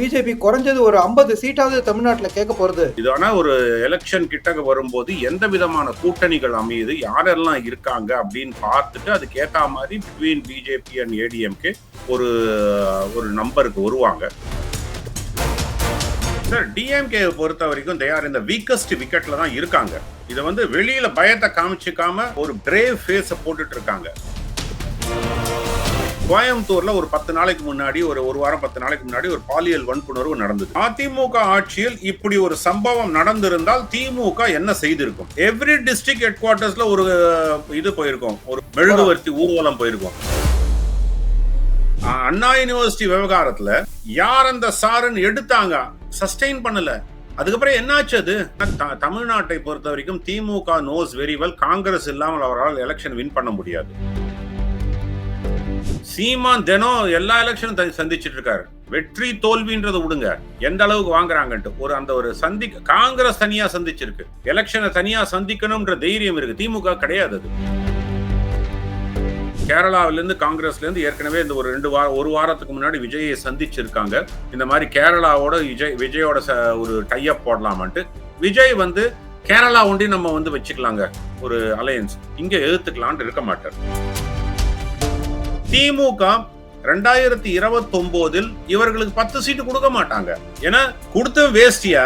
BJP குறைஞ்சது ஒரு 50 சீட்டாவது தமிழ்நாட்டில் கேட்க போறது. இதான ஒரு எலெக்ஷன் கிட்ட வரும்போது எந்த விதமான கூட்டணிகள் அமையுது, யாரெல்லாம் இருக்காங்க அப்படின்னு பார்த்துட்டு அதுக்கேற்ற மாதிரி பிட்வீன் பிஜேபி அண்ட் ஏடிஎம்கே ஒரு நம்பருக்கு வருவாங்க. சார், டிஎம்கே பொறுத்த வரைக்கும் தே ஆர் இந்த வீக்கஸ்ட் விக்கெட்ல தான் இருக்காங்க. இதை வந்து வெளியில பயத்தை காமிச்சிக்காம ஒரு பிரேவ் ஃபேஸ போட்டுட்டு இருக்காங்க. கோயம்புத்தூர்ல ஒரு 10 நாளைக்கு முன்னாடி ஒரு வாரம் 10 நாளைக்கு முன்னாடி ஒரு பாலியல் வன்புணர்வு நடந்தது. அதிமுக ஆட்சியில் இப்படி ஒரு சம்பவம் நடந்திருந்தால் திமுக என்ன செய்திருக்கும்? எவ்ரி டிஸ்ட்ரிக்ட் ஹெட் குவார்டர்ஸ்ல ஒரு இது போயிருக்கும், ஒரு மெழுகுவர்த்தி ஊர்வலம் போயிருக்கும். அண்ணா யூனிவர்சிட்டி விவகாரத்துல யார் அந்த சாருன்னு எடுத்தாங்க, சஸ்டெயின் பண்ணல. அதுக்கப்புறம் என்னாச்சு? அது தமிழ்நாட்டை பொறுத்த வரைக்கும் திமுக நோஸ் வெரி வெல், காங்கிரஸ் இல்லாமல் அவரால் எலெக்ஷன் வின் பண்ண முடியாது. சீமான் தினம் எல்லா எலெக்ஷனும் சந்திச்சிட்டு இருக்காரு. வெற்றி தோல்வின்றதை விடுங்க, எந்த அளவுக்கு வாங்குறாங்கன்ட்டு அந்த ஒரு காங்கிரஸ் தனியா சந்திச்சிருக்கு, எலெக்ஷனை தனியா சந்திக்கணும்ன்ற தைரியம் இருக்கு. திமுக கிடையாது. அது கேரளாவிலிருந்து காங்கிரஸ்ல இருந்து ஏற்கனவே இந்த ஒரு வாரத்துக்கு முன்னாடி விஜயை சந்திச்சிருக்காங்க. இந்த மாதிரி கேரளாவோட விஜயோட ஒரு டைப் போடலாமான்ட்டு. விஜய் வந்து கேரளா ஒண்டி நம்ம வந்து வச்சுக்கலாங்க ஒரு அலையன்ஸ், இங்க எதிர்த்துக்கலான்ட்டு இருக்க மாட்டார். திமுக 2029 இவர்களுக்கு 10 சீட்டு கொடுக்க மாட்டாங்க. ஏன்னா கொடுத்த வேஸ்டியா,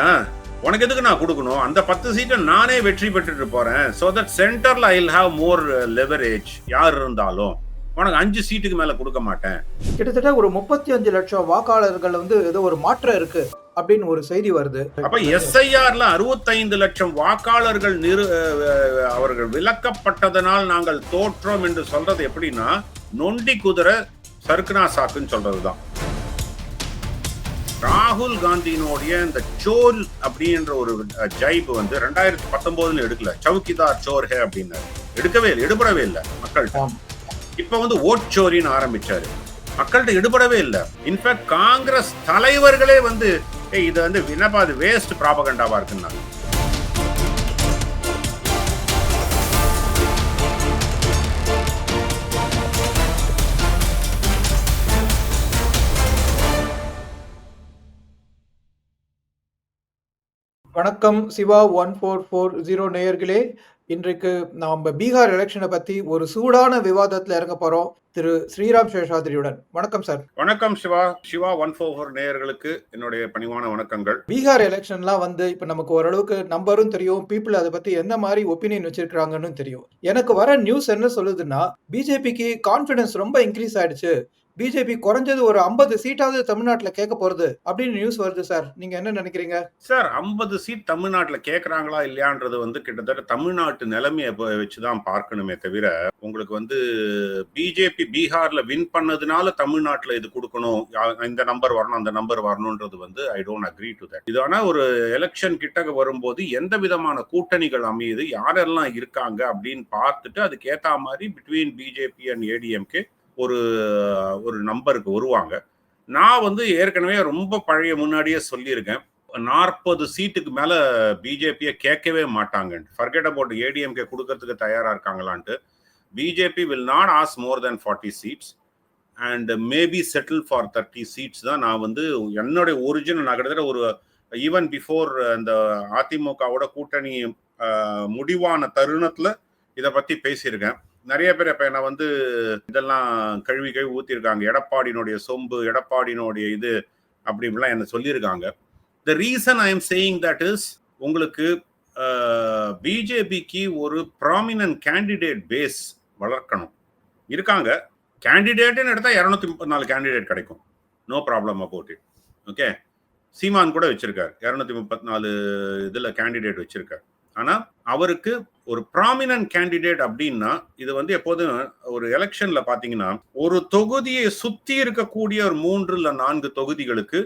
உனக்கு எதுக்கு நான் கொடுக்கணும்? அந்த 10 சீட்டை நானே வெற்றி பெற்றுட்டு போறேன். சோ தட் சென்டர்ல I will have more leverage. யார் இருந்தாலும் உனக்கு 5 சீட்டுக்கு மேல கொடுக்க மாட்டேன். கிட்டத்தட்ட ஒரு 35 லட்சம் வாக்காளர்கள் வந்து ஏதோ ஒரு மாற்றம் இருக்கு அப்படின்னு ஒரு செய்தி வருது. அப்ப எஸ்ஐஆர்ல 65 லட்சம் வாக்காளர்கள் அவர்கள் விலக்கப்பட்டதனால் நாங்கள் தோற்றோம் என்று சொல்றது எப்படின்னா, நொண்டி குதிரை சர்க்குனா சாக்குன்னு சொல்றதுதான். ராகுல் காந்தியினுடைய இந்த சோல் அப்படின்ற ஒரு ஜைப் வந்து 2019 எடுக்கல. சவுக்கிதார் சோர் ஹே அப்படின்னு எடுக்கவே இல்லை, எடுபடவே இல்லை மக்கள்கிட்ட. இப்ப வந்து ஓட் சோரின்னு ஆரம்பிச்சாரு, மக்கள்கிட்ட எடுபடவே இல்லை. இன்ஃபேக்ட் காங்கிரஸ் தலைவர்களே வந்து இது வந்து என்னப்பா அது வேஸ்ட் ப்ராபகண்டாவா இருக்குன்னாங்க. வணக்கம் சிவா 1440 நேயர்களே. இன்றைக்கு நாம் பீகார் எலெக்ஷனை பத்தி ஒரு சூடான விவாதத்தில் இறங்க போறோம் திரு ஸ்ரீராம் சேஷாத்ரியுடன். வணக்கம் சார். வணக்கம் சிவா 144 நேயர்களுக்கு என்னுடைய பணிவான வணக்கங்கள். பீகார் எலெக்ஷன்லாம் வந்து இப்ப நமக்கு ஓரளவுக்கு நம்பரும் தெரியும், பீப்புள் அதை பத்தி எந்த மாதிரி ஒப்பீனியன் வச்சிருக்காங்கன்னு தெரியும். எனக்கு வர நியூஸ் என்ன சொல்லுதுன்னா, பிஜேபிக்கு கான்பிடன்ஸ் ரொம்ப இன்க்ரீஸ் ஆயிடுச்சு, பிஜேபி குறைஞ்சது ஒரு 50 சீட்டாவது தமிழ்நாட்டில் கேட்க போறது அப்படின்னு நியூஸ் வருது சார். நீங்க என்ன நினைக்கிறீங்க சார்? 50 சீட் தமிழ்நாட்டில் கேட்கறாங்களா இல்லையான்றது வந்து கிட்டத்தட்ட தமிழ்நாட்டு நிலைமையை வச்சுதான் பார்க்கணுமே தவிர, உங்களுக்கு வந்து பிஜேபி பீகார்ல வின் பண்ணதுனால தமிழ்நாட்டில் இது கொடுக்கணும், இந்த நம்பர் வரணும் அந்த நம்பர் வரணும்ன்றது வந்து I don't agree to that. இது ஆனா ஒரு எலெக்ஷன் கிட்ட வரும்போது எந்த விதமான கூட்டணிகள் அமையுது, யாரெல்லாம் இருக்காங்க அப்படின்னு பார்த்துட்டு அதுக்கேற்ற மாதிரி பிட்வீன் பிஜேபி அண்ட் ஏடிஎம்கே ஒரு நம்பருக்கு வருவாங்க. நான் வந்து ஏற்கனவே ரொம்ப பழைய முன்னாடியே சொல்லியிருக்கேன், 40 சீட்டுக்கு மேல பிஜேபியை கேட்கவே மாட்டாங்க. ஃபர்கெட் அபவுட் ஏடிஎம்கே கொடுக்கறதுக்கு தயாரா இருக்காங்களான்ட்டு. BJP will not ask more than 40 seats and maybe settle for 30 seats தான். நான் வந்து என்னுடைய ஒரிஜினல் நான் கிட்டத்தட்ட ஒரு ஈவன் பிஃபோர் அந்த அதிமுகவோட கூட்டணி முடிவான தருணத்துல இதை பத்தி பேசியிருக்கேன். நிறைய பேர் இப்ப என்ன வந்து இதெல்லாம் கழுவி ஊத்திருக்காங்க, எடப்பாடியினுடைய சொம்பு, எடப்பாடியினுடைய இது அப்படின்லாம் என்ன சொல்லியிருக்காங்க. The reason I am saying that is, உங்களுக்கு பிஜேபிக்கு ஒரு ப்ராமினன்ட் கேண்டிடேட் பேஸ் வளர்க்கணும். இருக்காங்க கேண்டிடேட்னு எடுத்தா 234 கேண்டிடேட் கிடைக்கும், no problem about it. Okay, Seeman கூட வச்சிருக்காரு 234 இதுல கேண்டிடேட் வச்சிருக்காரு. ஆனா அவருக்கு ஒரு ப்ராமினன்ட் கேண்டிடேட் அப்படின்னா, இது வந்து எப்போதும் ஒரு எலெக்ஷன்ல பாத்தீங்கன்னா, ஒரு தொகுதியை சுத்தி இருக்கக்கூடிய ஒரு 3 இல்ல 4 தொகுதிகளுக்கு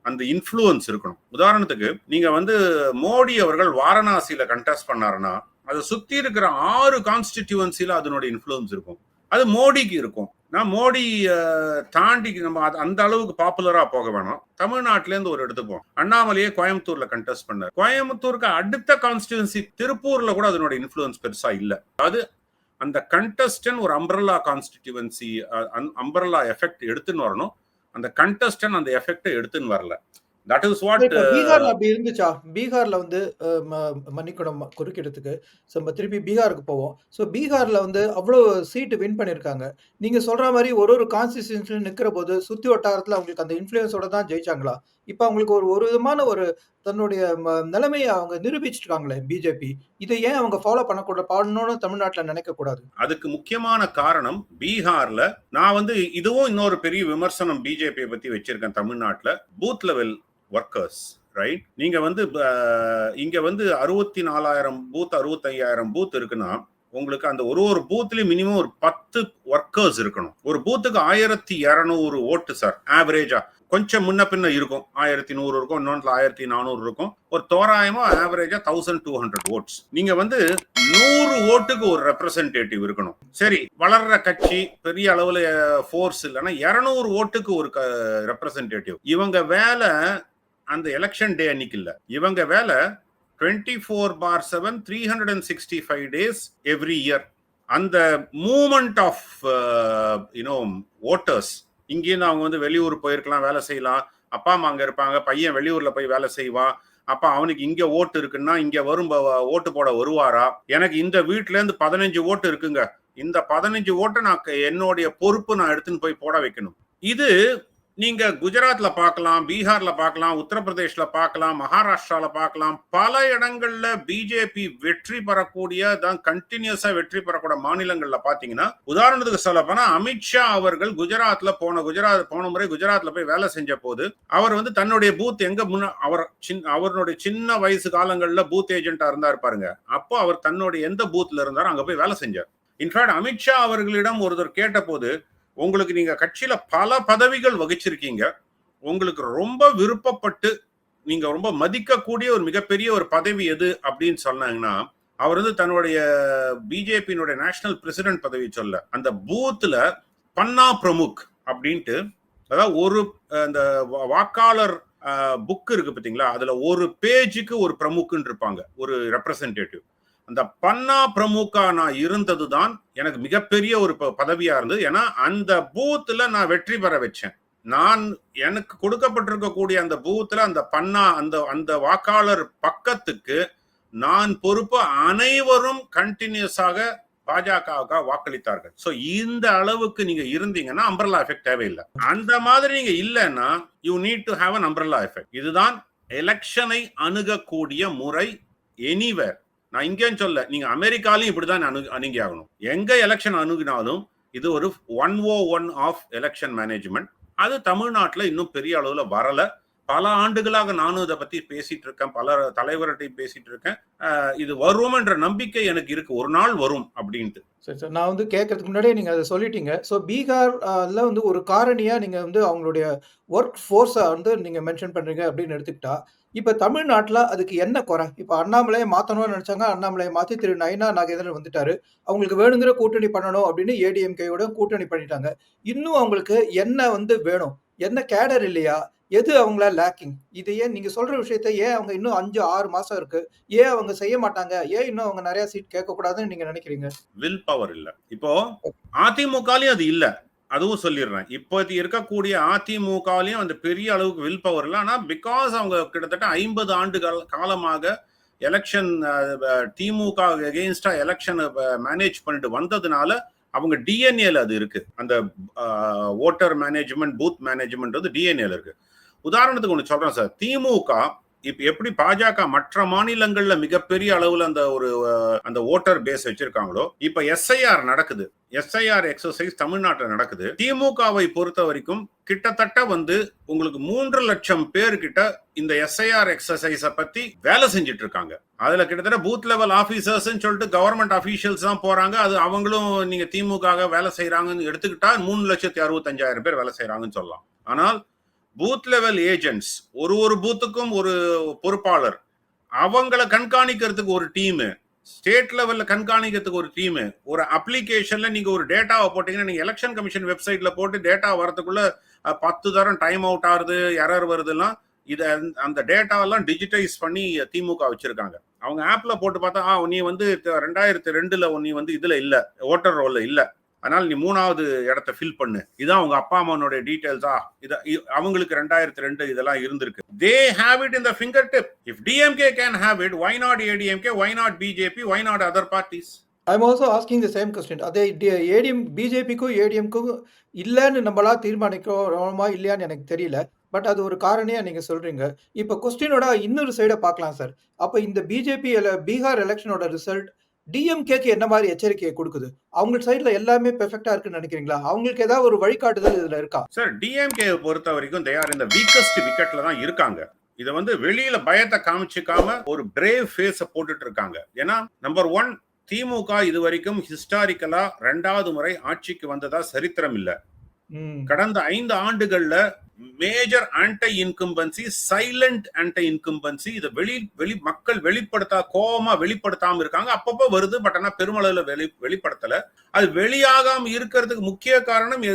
அந்த இன்ஃப்ளூயன்ஸ் இருக்கணும். உதாரணத்துக்கு நீங்க வந்து மோடி அவர்கள் வாரணாசியில கண்டெஸ்ட் பண்ணாருன்னா, அதை சுத்தி இருக்கிற 6 கான்ஸ்டிடியூவன்சில அதனுடைய இன்ஃப்ளூயன்ஸ் இருக்கும். அது மோடிக்கு இருக்கும். நான் மோடி தாண்டி நம்ம அந்த அளவுக்கு பாப்புலரா போக வேணாம். தமிழ்நாட்டில இருந்து ஒரு எடுத்துப்போம், அண்ணாமலையே கோயம்புத்தூர்ல கண்டெஸ்ட் பண்ணார். கோயம்புத்தூருக்கு அடுத்த கான்ஸ்டிடுவன்சி திருப்பூர்ல கூட அதனோட இன்ஃப்ளூயன்ஸ் பெருசா இல்ல. அது அந்த கண்டெஸ்டன் ஒரு அம்பரல்லா கான்ஸ்டிடியூவன்சி, அம்பரல்லா எஃபெக்ட் எடுத்துன்னு வரணும். அந்த கண்டஸ்டன் அந்த எஃபெக்ட் எடுத்துன்னு வரல. That is what. இப்ப பீகார்ல அப்படி இருந்துச்சா? பீகார்ல வந்து அ ம மன்னிக்கணும் குறுக்கிடத்துக்கு. நம்ம திருப்பி பீகாருக்கு போவோம். பீகார்ல வந்து அவ்ளோ சீட் வின் பண்ணியிருக்காங்க. நீங்க சொல்ற மாரி ஒரு கான்ஸ்டிட்யூயன்சில நிக்கிறபோது, சுத்தி வட்டாரத்துல அவங்களுக்கு அந்த இன்ஃப்ளூயன்ஸோட தான் ஜெயிச்சாங்களா? இப்ப அவங்களுக்கு ஒரு ஒரு விதமான தன்னுடைய நிலைமைய அவங்க நிரூபிச்சுட்டாங்களே பிஜேபி. இத ஏன் அவங்க ஃபாலோ பண்ணணும்னு தமிழ்நாட்டுல நினைக்க கூடாது? அதுக்கு முக்கியமான காரணம் பீகார்ல நான் வந்து இதுவும் இன்னொரு பெரிய விமர்சனம் பிஜேபியை பத்தி வச்சிருக்கேன் தமிழ்நாட்டுல. Booth level workers, right? நீங்க வந்து இங்க வந்து 64,000 பூத் 65,000 பூத் இருக்குன்னா உங்களுக்கு அந்த ஒரு பூத்லயும் மினிமம் ஒரு 10 ஒர்க்கர்ஸ் இருக்கணும். ஒரு பூத்துக்கு 1200 ஓட்டு சார், ஆவரேஜா. கொஞ்சம் முன்ன பின்ன இருக்கும், 1100 இருக்கும், இன்னொன்று 1400 இருக்கும். ஒரு தோராயமா ஆவரேஜா 1200 ஓட்ஸ். நீங்க வந்து 100 ஓட்டுக்கு ஒரு ரெப்ரசன்டேட்டிவ் இருக்கணும். சரி, வளர்ற கட்சி, பெரிய அளவுல ஃபோர்ஸ் இல்லைன்னா 200 ஓட்டுக்கு ஒரு ரெப்ரசன்டேட்டிவ். இவங்க வேலை அந்த எலெக்ஷன் டே அன்னைக்கு இல்ல, இவங்க வேலை 24/7 365 days every year. அந்த மூவ்மெண்ட் ஆஃப் ஓட்டர்ஸ், இங்கேருந்து அவங்க வந்து வெளியூர் போயிருக்கலாம், வேலை செய்யலாம், அப்பா அம்மா அங்க இருப்பாங்க, பையன் வெளியூர்ல போய் வேலை செய்வான், அப்ப அவனுக்கு இங்க ஓட்டு இருக்குன்னா இங்க வரும் ஓட்டு போட வருவாரா? எனக்கு இந்த வீட்டுல இருந்து 15 ஓட்டு இருக்குங்க, இந்த 15 ஓட்டை நான் என்னுடைய பொறுப்பு நான் எடுத்துன்னு போய் போட வைக்கணும். இது நீங்க குஜராத்ல பார்க்கலாம், பீகார்ல பார்க்கலாம், உத்தரப்பிரதேஷ்ல பார்க்கலாம், மகாராஷ்டிரால பார்க்கலாம். பல இடங்கள்ல பிஜேபி வெற்றி பெறக்கூடிய கண்டினியூஸா வெற்றி பெறக்கூடிய மாநிலங்கள்ல பாத்தீங்கன்னா, உதாரணத்துக்கு சொல்ல போனா அமித்ஷா அவர்கள் குஜராத்ல போன முறை குஜராத்ல போய் வேலை செஞ்ச போது அவர் வந்து தன்னுடைய பூத் எங்க அவருடைய சின்ன வயசு காலங்கள்ல பூத் ஏஜென்டா இருந்தார் பாருங்க. அப்போ அவர் தன்னுடைய எந்த பூத்ல இருந்தாரோ அங்க போய் வேலை செஞ்சார். இன்ஃபேக்ட் அமித்ஷா அவர்களிடம் ஒருத்தர் கேட்ட போது, உங்களுக்கு நீங்க கட்சியில பல பதவிகள் வகிச்சிருக்கீங்க, உங்களுக்கு ரொம்ப விருப்பப்பட்டு நீங்க ரொம்ப மதிக்கக்கூடிய ஒரு மிகப்பெரிய ஒரு பதவி எது அப்படின்னு சொன்னாங்கன்னா, அவர் வந்து தன்னுடைய பிஜேபியினுடைய நேஷனல் பிரசிடென்ட் பதவி சொல்ல, அந்த பூத்துல பன்னா பிரமுக் அப்படின்ட்டு, அதாவது ஒரு அந்த வாக்காளர் புக் இருக்கு பாத்தீங்களா, அதுல ஒரு பேஜுக்கு ஒரு பிரமுக்குன்னு இருப்பாங்க, ஒரு ரெப்ரசன்டேட்டிவ். அந்த பன்னா பிரமுகா நான் இருந்ததுதான் எனக்கு மிகப்பெரிய ஒரு பதவியா இருந்தது. ஏன்னா அந்த பூத்துல நான் வெற்றி பெற வச்சேன். நான் எனக்கு கொடுக்கப்பட்டிருக்கக்கூடிய அந்த பூத்துல அந்த பன்னா அந்த வாக்காளர் பக்கத்துக்கு நான் பொறுப்பு. அனைவரும் கண்டினியூஸாக பாஜகவுக்கு வாக்களித்தார்கள். சோ இந்த அளவுக்கு நீங்க இருந்தீங்கன்னா அம்பரலா எஃபெக்ட் தேவையில்லை. அந்த மாதிரி நீங்க இல்லைன்னா you need to have an அம்பரலா effect. இதுதான் எலெக்ஷனை அணுகக்கூடிய முறை எனிவேர். நான் இங்கேன்னு சொல்ல, நீங்க அமெரிக்காலையும் இப்படிதான் அணுகி ஆகணும். எங்க எலெக்ஷன் அணுகினாலும் இது ஒரு 101 ஆஃப் எலெக்ஷன் மேனேஜ்மெண்ட். அது தமிழ்நாட்டில் இன்னும் பெரிய அளவுல வரல. பல ஆண்டுகளாக நானும் இதை பத்தி பேசிட்டு இருக்கேன், பல தலைவர்கிட்டையும் பேசிட்டு இருக்கேன். இது வரும் என்ற நம்பிக்கை எனக்கு இருக்கு, ஒரு நாள் வரும் அப்படின்ட்டு. சரி சார், நான் வந்து கேட்கறதுக்கு முன்னாடியே நீங்க அதை சொல்லிட்டீங்க. பீகார்ல வந்து ஒரு காரணியா நீங்க வந்து அவங்களுடைய ஒர்க் ஃபோர்ஸை வந்து நீங்க மென்ஷன் பண்றீங்க அப்படின்னு எடுத்துக்கிட்டா, இப்ப தமிழ்நாட்டுல அதுக்கு என்ன குறை? இப்ப அண்ணாமலையை மாத்தணும்னு நினைச்சாங்க, அண்ணாமலையை மாத்தி திரு நயினா நாகேந்திரன் வந்துட்டாரு. அவங்களுக்கு வேணுங்கிற கூட்டணி பண்ணணும் அப்படின்னு ஏடிஎம்கேயோட கூட்டணி பண்ணிட்டாங்க. இன்னும் அவங்களுக்கு என்ன வந்து வேணும்? என்ன கேடர் இல்லையா? எது அவங்கள லேக்கிங்? இது ஏன் நீங்க சொல்ற விஷயத்த ஏன் அவங்க இன்னும் 5, 6 மாசம் இருக்கு, ஏன் அவங்க செய்ய மாட்டாங்க? ஏன் இன்னும் அவங்க நிறைய சீட் கேட்கக்கூடாதுன்னு நீங்க நினைக்கிறீங்க? வில் பவர் இல்ல. இப்போ அதிமுகலையும் அது இல்ல, அதுவும் சொல்லிடுறேன். இப்போ இருக்கக்கூடிய அதிமுகலையும் அந்த பெரிய அளவுக்கு வில் பவர் இல்லை. ஆனா பிகாஸ் அவங்க கிட்டத்தட்ட 50 ஆண்டு காலமாக எலெக்ஷன் திமுக அகெயின்ஸ்டா எலெக்ஷன் மேனேஜ் பண்ணிட்டு வந்ததுனால அவங்க டிஎன்ஏல அது இருக்கு. அந்த ஓட்டர் மேனேஜ்மெண்ட், பூத் மேனேஜ்மெண்ட் வந்து டிஎன்ஏல இருக்கு. உதாரணத்துக்கு ஒன்று சொல்றேன் சார், திமுக இப்ப எப்படி பாஜக மற்ற மாநிலங்கள்ல மிகப்பெரிய அளவுல அந்த ஓட்டர் பேஸ் வச்சிருக்காங்களோ, இப்ப எஸ்ஐஆர் நடக்குது. எஸ்ஐஆர் எக்ஸசைஸ் தமிழ்நாட்டில் நடக்குது. திமுகவை பொறுத்த வரைக்கும் கிட்டத்தட்ட வந்து உங்களுக்கு 3 லட்சம் பேர் கிட்ட இந்த எஸ்ஐஆர் எக்ஸசைஸ பத்தி வேலை செஞ்சுட்டு இருக்காங்க. அதுல கிட்டத்தட்ட பூத் லெவல் ஆபீசர்ஸ் சொல்லிட்டு கவர்மெண்ட் அபிஷியல்ஸ் தான் போறாங்க. அது அவங்களும் நீங்க திமுக வேலை செய்யறாங்கன்னு எடுத்துக்கிட்டா 3,65,000 பேர் வேலை செய்யறாங்கன்னு சொல்லலாம். ஆனால் பூத் லெவல் ஏஜென்ட்ஸ், ஒரு பூத்துக்கும் ஒரு பொறுப்பாளர், அவங்களை கண்காணிக்கிறதுக்கு ஒரு டீம், ஸ்டேட் லெவல்ல கண்காணிக்கிறதுக்கு ஒரு டீம், ஒரு அப்ளிகேஷன்ல நீங்க ஒரு டேட்டாவை போட்டீங்கன்னா, நீங்க எலெக்ஷன் கமிஷன் வெப்சைட்ல போட்டு டேட்டா வரதுக்குள்ள 10 தரம் டைம் அவுட் ஆகுது, எரர் வருதுலாம். இதை அந்த டேட்டாவெல்லாம் டிஜிட்டைஸ் பண்ணி திமுக வச்சிருக்காங்க. அவங்க ஆப்ல போட்டு பார்த்தா, நீ வந்து 2002ல நீ வந்து இதுல இல்ல, ஓட்டர் ரோல்ல இல்ல, அதனால நீ 3வது இடத்த ஃபில் பண்ணு, இதான் உங்க அப்பா அம்மாவோட டீடைல்ஸா, அவங்களுக்கு 2002 இதெல்லாம் இருந்திருக்கு. They have it in the finger tip. If DMK can have it, why not ADMK, why not BJP, why not other parties? I'm also asking the same question. அதே ஏடிஎம் பிஜேபிக்கும் ஏடிஎம்க்கும் இல்லன்னு நம்மளா தீர்மானிக்கிறோமா இல்லையான்னு எனக்கு தெரியல. பட் அது ஒரு காரணியா நீங்க சொல்றீங்க. இப்ப கொஸ்டினோட இன்னொரு சைட பார்க்கலாம் சார். அப்ப இந்த பிஜேபி பீகார் எலக்ஷனோட ரிசல்ட் டிஎம்கேக்கு என்ன மாரி எச்சரிக்கைய குடுக்குது? அவங்க சைடுல எல்லாமே பெர்ஃபெக்ட்டா இருக்குன்னு நினைக்கிறீங்களா? அவங்களுக்கு ஏதாவது ஒரு வழிகாட்டுதல் இதுல இருக்கா? சார், டிஎம்கே பொறுத்த வரைக்கும் தே ஆர் இந்த வீக்கஸ்ட் விக்கெட்ல தான் இருக்காங்க. இத வந்து வெளியில பயத்தை காமிச்சிக்காம ஒரு பிரேவ் ஃபேஸ போட்டுட்டு இருக்காங்க. ஏன்னா நம்பர் 1, திமுக இதுவரைக்கும் ஹிஸ்டாரிக்கலா 2வது முறை ஆட்சிக்கு வந்ததா சரித்திரம் இல்ல. கடந்த 5 ஆண்டுகள்ல major anti incumbency, silent anti incumbency, இதை மக்கள் கோபமா வெளிப்படுத்தாம இருக்காங்க. அப்பப்போ வருது, பட் ஆனா பெருமளவுல வெளிப்படுத்தல. அது வெளியாகாம இருக்கிறதுக்கு முக்கிய காரணம்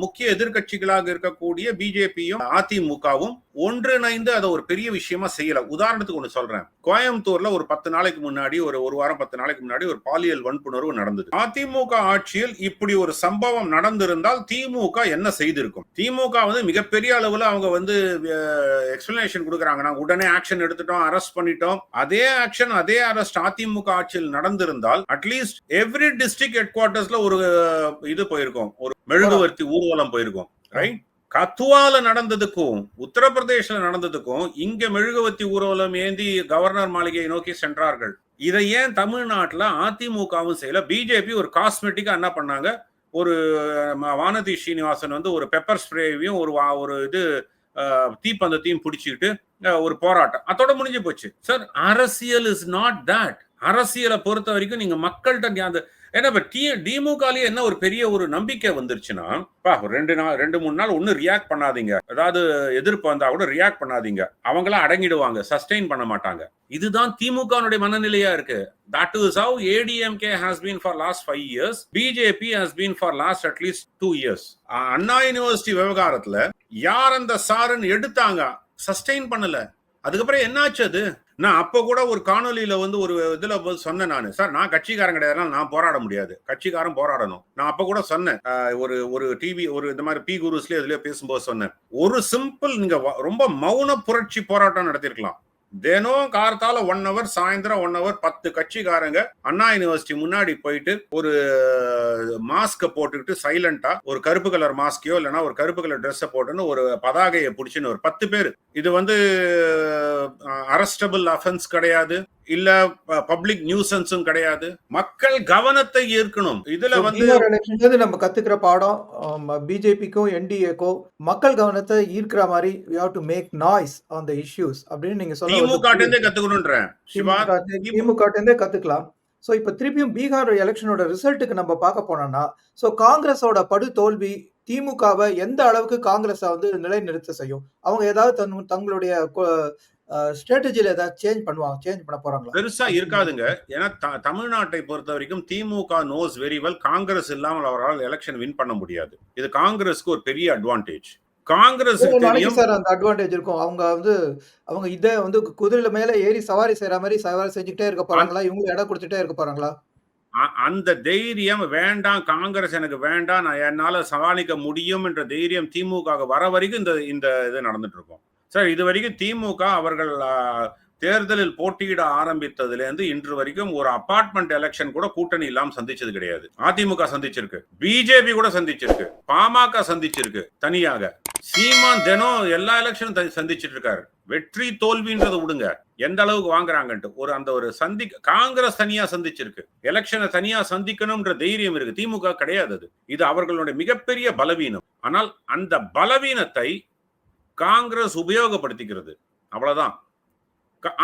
முக்கிய எதிர்கட்சிகளாக இருக்கக்கூடிய பிஜேபியும் அதிமுகவும் ஒன்றிணைந்து அதை ஒரு பெரிய விஷயமா செய்யல. உதாரணத்துக்கு ஒண்ணு சொல்றேன். கோயம்புத்தூர்ல ஒரு 10 நாளைக்கு முன்னாடி, ஒரு வாரம் 10 நாளைக்கு முன்னாடி ஒரு பாலியல் வன்புணர்வு நடந்தது. அதிமுக ஆட்சியில் இப்படி ஒரு சம்பவம் நடந்திருந்தால் திமுக என்ன செய்திருக்கும்? திமுக வந்து மிகப்பெரிய அளவுல அவங்க வந்து எக்ஸ்பிளனேஷன் கொடுக்கறாங்க. நாங்க உடனே ஆக்ஷன் எடுத்துட்டோம், அரெஸ்ட் பண்ணிட்டோம். அதே ஆக்ஷன், அதே அரெஸ்ட் அதிமுக ஆட்சியில் நடந்திருந்தால் அட்லீஸ்ட் எவ்ரி டிஸ்ட்ரிக்ட் ஹெட் குவார்டர்ஸ்ல ஒரு இது போயிருக்கும், ஒரு மெழுகுவர்த்தி ஊர்வலம் போயிருக்கும். ரைட்? கத்துவால நடந்ததுக்கும் உத்தரப்பிரதேசல நடந்ததுக்கும் இங்க மெழுகுவர்த்தி ஊர்வலம் ஏந்தி கவர்னர் மாளிகையை நோக்கி சென்றார்கள். இதை ஏன் தமிழ்நாட்டில் அதிமுகவும் செய்யல? பிஜேபி ஒரு காஸ்மெட்டிக்கா என்ன பண்ணாங்க, ஒரு வானதி ஸ்ரீனிவாசன் வந்து ஒரு பெப்பர் ஸ்ப்ரேவையும் ஒரு இது தீப்பந்தத்தையும் பிடிச்சிக்கிட்டு ஒரு போராட்டம், அதோட முடிஞ்சு போச்சு. சார், அரசியல் இஸ் நாட் தட். அரசியலை பொறுத்த வரைக்கும் நீங்க மக்கள்கிட்ட ஏன்னா திமுகலயே என்ன ஒரு பெரிய ஒரு நம்பிக்கை வந்துருச்சுன்னா, 2-3 நாள் ஒன்னும் ரியாக்ட் பண்ணாதீங்க, அதாவது எதிர்ப்பு வந்தா கூட ரியாக்ட் பண்ணாதீங்க, அவங்களாம் அடங்கிடுவாங்க, சஸ்டெயின் பண்ண மாட்டாங்க. இதுதான் திமுக மனநிலையா இருக்கு. That is how ADMK has been for last 5 years. BJP has been for last at least 2 years. Anna university விவகாரத்துல யார் அந்த சாரன் எடுத்தாங்க, சஸ்டெயின் பண்ணல. அதுக்கப்புறம் என்னாச்சு? அது நான் அப்ப கூட ஒரு காணொலியில வந்து ஒரு இதுல சொன்னேன் நானு, சார் நான் கட்சிக்காரன் கிடையாது, நான் போராட முடியாது, கட்சிக்காரன் போராடணும். நான் அப்ப கூட சொன்னேன், ஒரு டிவி ஒரு இந்த மாதிரி பி குருஸ்ல இதுலயே பேசும்போது சொன்னேன், ஒரு சிம்பிள் நீங்க ரொம்ப மௌன புரட்சி போராட்டம் நடத்திருக்கலாம். தினம் கார்த்தால 1 hour, சாயந்தரம் 1 hour 10 கட்சிக்காரங்க அண்ணா யூனிவர்சிட்டி முன்னாடி போயிட்டு ஒரு மாஸ்க போட்டுக்கிட்டு சைலண்டா ஒரு கருப்பு கலர் மாஸ்கையோ இல்லைன்னா ஒரு கருப்பு கலர் ட்ரெஸ் போட்டுன்னு ஒரு பதாகையை பிடிச்சுன்னு ஒரு 10 பேர். இது வந்து அரஸ்டபிள் அஃபென்ஸ் கிடையாது, இல்ல பப்ளிக் நியூசன்ஸும் கிடையாது. மக்கள் கவனத்தை ஈர்க்கணும். இதுல வந்து நம்ம கத்துக்கிற பாடம் பிஜேபிக்கும் என்டிஏக்கும் மக்கள் கவனத்தை ஈர்க்கிற மாதிரி we have to make noise on the issues அப்படின்னு நீங்க சொல்ல திமுகட்டே கத்துக்கணும்ன்றேன். திமுகட்டே கத்துக்கலாம். சோ இப்ப திருப்பியும் பீகார் எலெக்ஷனோட ரிசல்ட்டுக்கு நம்ம பார்க்க போனோம்னா, சோ காங்கிரஸோட படு தோல்வி திமுகவை எந்த அளவுக்கு காங்கிரஸை வந்து நிலைநிறுத்த செய்யும்? அவங்க ஏதாவது தங்களுடைய ஸ்ட்ராட்டஜில ஏதாவது சேஞ்ச் பண்ண போறாங்களா? பெருசா இருக்காதுங்க. ஏன்னா தமிழ்நாட்டை பொறுத்த வரைக்கும் திமுக நோஸ் வெரி வெல், காங்கிரஸ் இல்லாமல் அவரால் எலெக்ஷன் வின் பண்ண முடியாது. இது காங்கிரஸ்க்கு ஒரு பெரிய அட்வான்டேஜ். காங்கிரஸ் தெரியும் சார், அந்த அட்வான்டேஜ் இருக்கும். அவங்க இத வந்து குதிரையில மேல ஏறி சவாரி செய்யற மாதிரி சவாரி செஞ்சுக்கிட்டே இருக்க போறாங்களா? இவங்க இடம் கொடுத்துட்டே இருக்க போறாங்களா? அந்த தைரியம் வேண்டாம், காங்கிரஸ் எனக்கு வேண்டாம், நான் என்னால சமாளிக்க முடியும் என்ற தைரியம் திமுக வர வரைக்கும் இந்த இது நடந்துட்டு இருக்கும். சார், இது வரைக்கும் திமுக அவர்கள் தேர்தலில் போட்டியிட ஆரம்பித்ததுலேருந்து இன்று வரைக்கும் ஒரு அபார்ட்மெண்ட் எலெக்ஷன் கூட கூட்டணி இல்லாம சந்திச்சது கிடையாது. அதிமுக சந்திச்சிருக்கு, பிஜேபி கூட சந்திச்சிருக்கு, பாமக சந்திச்சிருக்கு தனியாக. சீமான் தினம் எல்லா எலெக்ஷனும் சந்திச்சிட்டு இருக்காரு. வெற்றி தோல்வின்றதை விடுங்க, எந்த அளவுக்கு வாங்குறாங்கன்ட்டு ஒரு காங்கிரஸ் தனியா சந்திச்சிருக்கு. எலெக்ஷனை தனியா சந்திக்கணும்ன்ற தைரியம் இருக்கு. திமுக கிடையாது. இது அவர்களுடைய மிகப்பெரிய பலவீனம். ஆனால் அந்த பலவீனத்தை காங்கிரஸ் உபயோகப்படுத்திக்கிறது, அவ்வளவுதான்.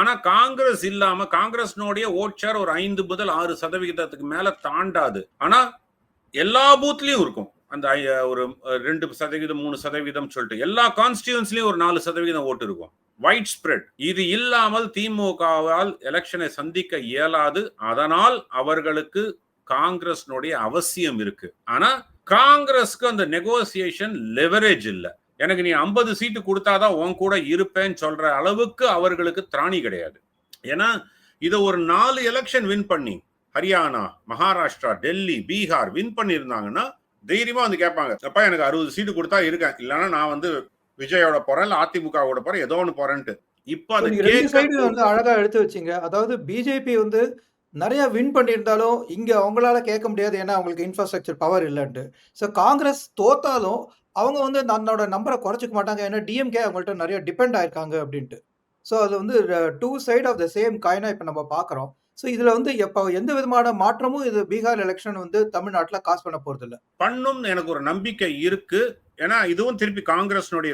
ஆனா காங்கிரஸ் இல்லாம காங்கிரஸ்னுடைய ஓட் ஷேர் ஒரு 5 முதல் 6% மேல தாண்டாது. ஆனா எல்லா பூத்லயும் இருக்கும் அந்த ஒரு 2%, 3% சொல்லிட்டு எல்லா கான்ஸ்டிடியூன்ஸ்லயும் ஒரு 4% ஓட்டு இருக்கும். White spread. இது இல்லாமல் திமுகவால் எலெக்ஷனை சந்திக்க இயலாது. அதனால் அவர்களுக்கு காங்கிரஸ்னுடைய அவசியம் இருக்கு. ஆனா காங்கிரஸ்க்கு அந்த நெகோசியேஷன் லெவரேஜ் இல்ல. எனக்கு நீ 50 சீட்டு கொடுத்தாதான் உன் கூட இருப்பேன்னு சொல்ற அளவுக்கு அவர்களுக்கு திராணி கிடையாது. ஏன்னா இதை ஒரு 4 எலெக்ஷன் வின் பண்ணி ஹரியானா, மகாராஷ்டிரா, டெல்லி, பீகார் வின் பண்ணியிருந்தாங்கன்னா தைரியமா வந்து கேட்பாங்க, அப்பா எனக்கு 60 சீட்டு கொடுத்தா இருக்கேன், இல்லைன்னா நான் வந்து விஜயோட போறேன், இல்ல அதிமுகவோட போறேன், ஏதோ ஒன்று போறேன்ட்டு. இப்ப ஸோ அதை நீங்க 2 கேட்க சைடு வந்து அழகா எடுத்து வச்சீங்க. அதாவது பிஜேபி வந்து நெறைய வின் பண்ணியிருந்தாலும், இங்க அவங்களால கேட்க முடியாது. ஏன்னா, அவங்களுக்கு இன்ஃப்ராஸ்ட்ரக்சர் பவர் இல்லன்ட்டு. ஸோ காங்கிரஸ் தோத்தாலும், அவங்க வந்து தன்னோட நம்பர குறைச்சுக்க மாட்டாங்க. ஏன்னா, டிஎம்கே அவங்கள்ட்ட நெறைய டிபெண்ட் ஆயிருக்காங்க அப்டின்ட்டு. ஸோ அது வந்து 2 சைட் ஆஃப் த சேம் காயினா இப்ப நம்ம பார்க்குறோம். ஸோ இதுல வந்து எந்த விதமான மாற்றமும் இது பீகார் எலக்ஷன் வந்து தமிழ்நாட்டுல காஸ் பண்ண போறதில்ல. பண்ணும்னு எனக்கு ஒரு நம்பிக்கை இருக்கு. ஏன்னா இதுவும் திருப்பி காங்கிரஸினுடைய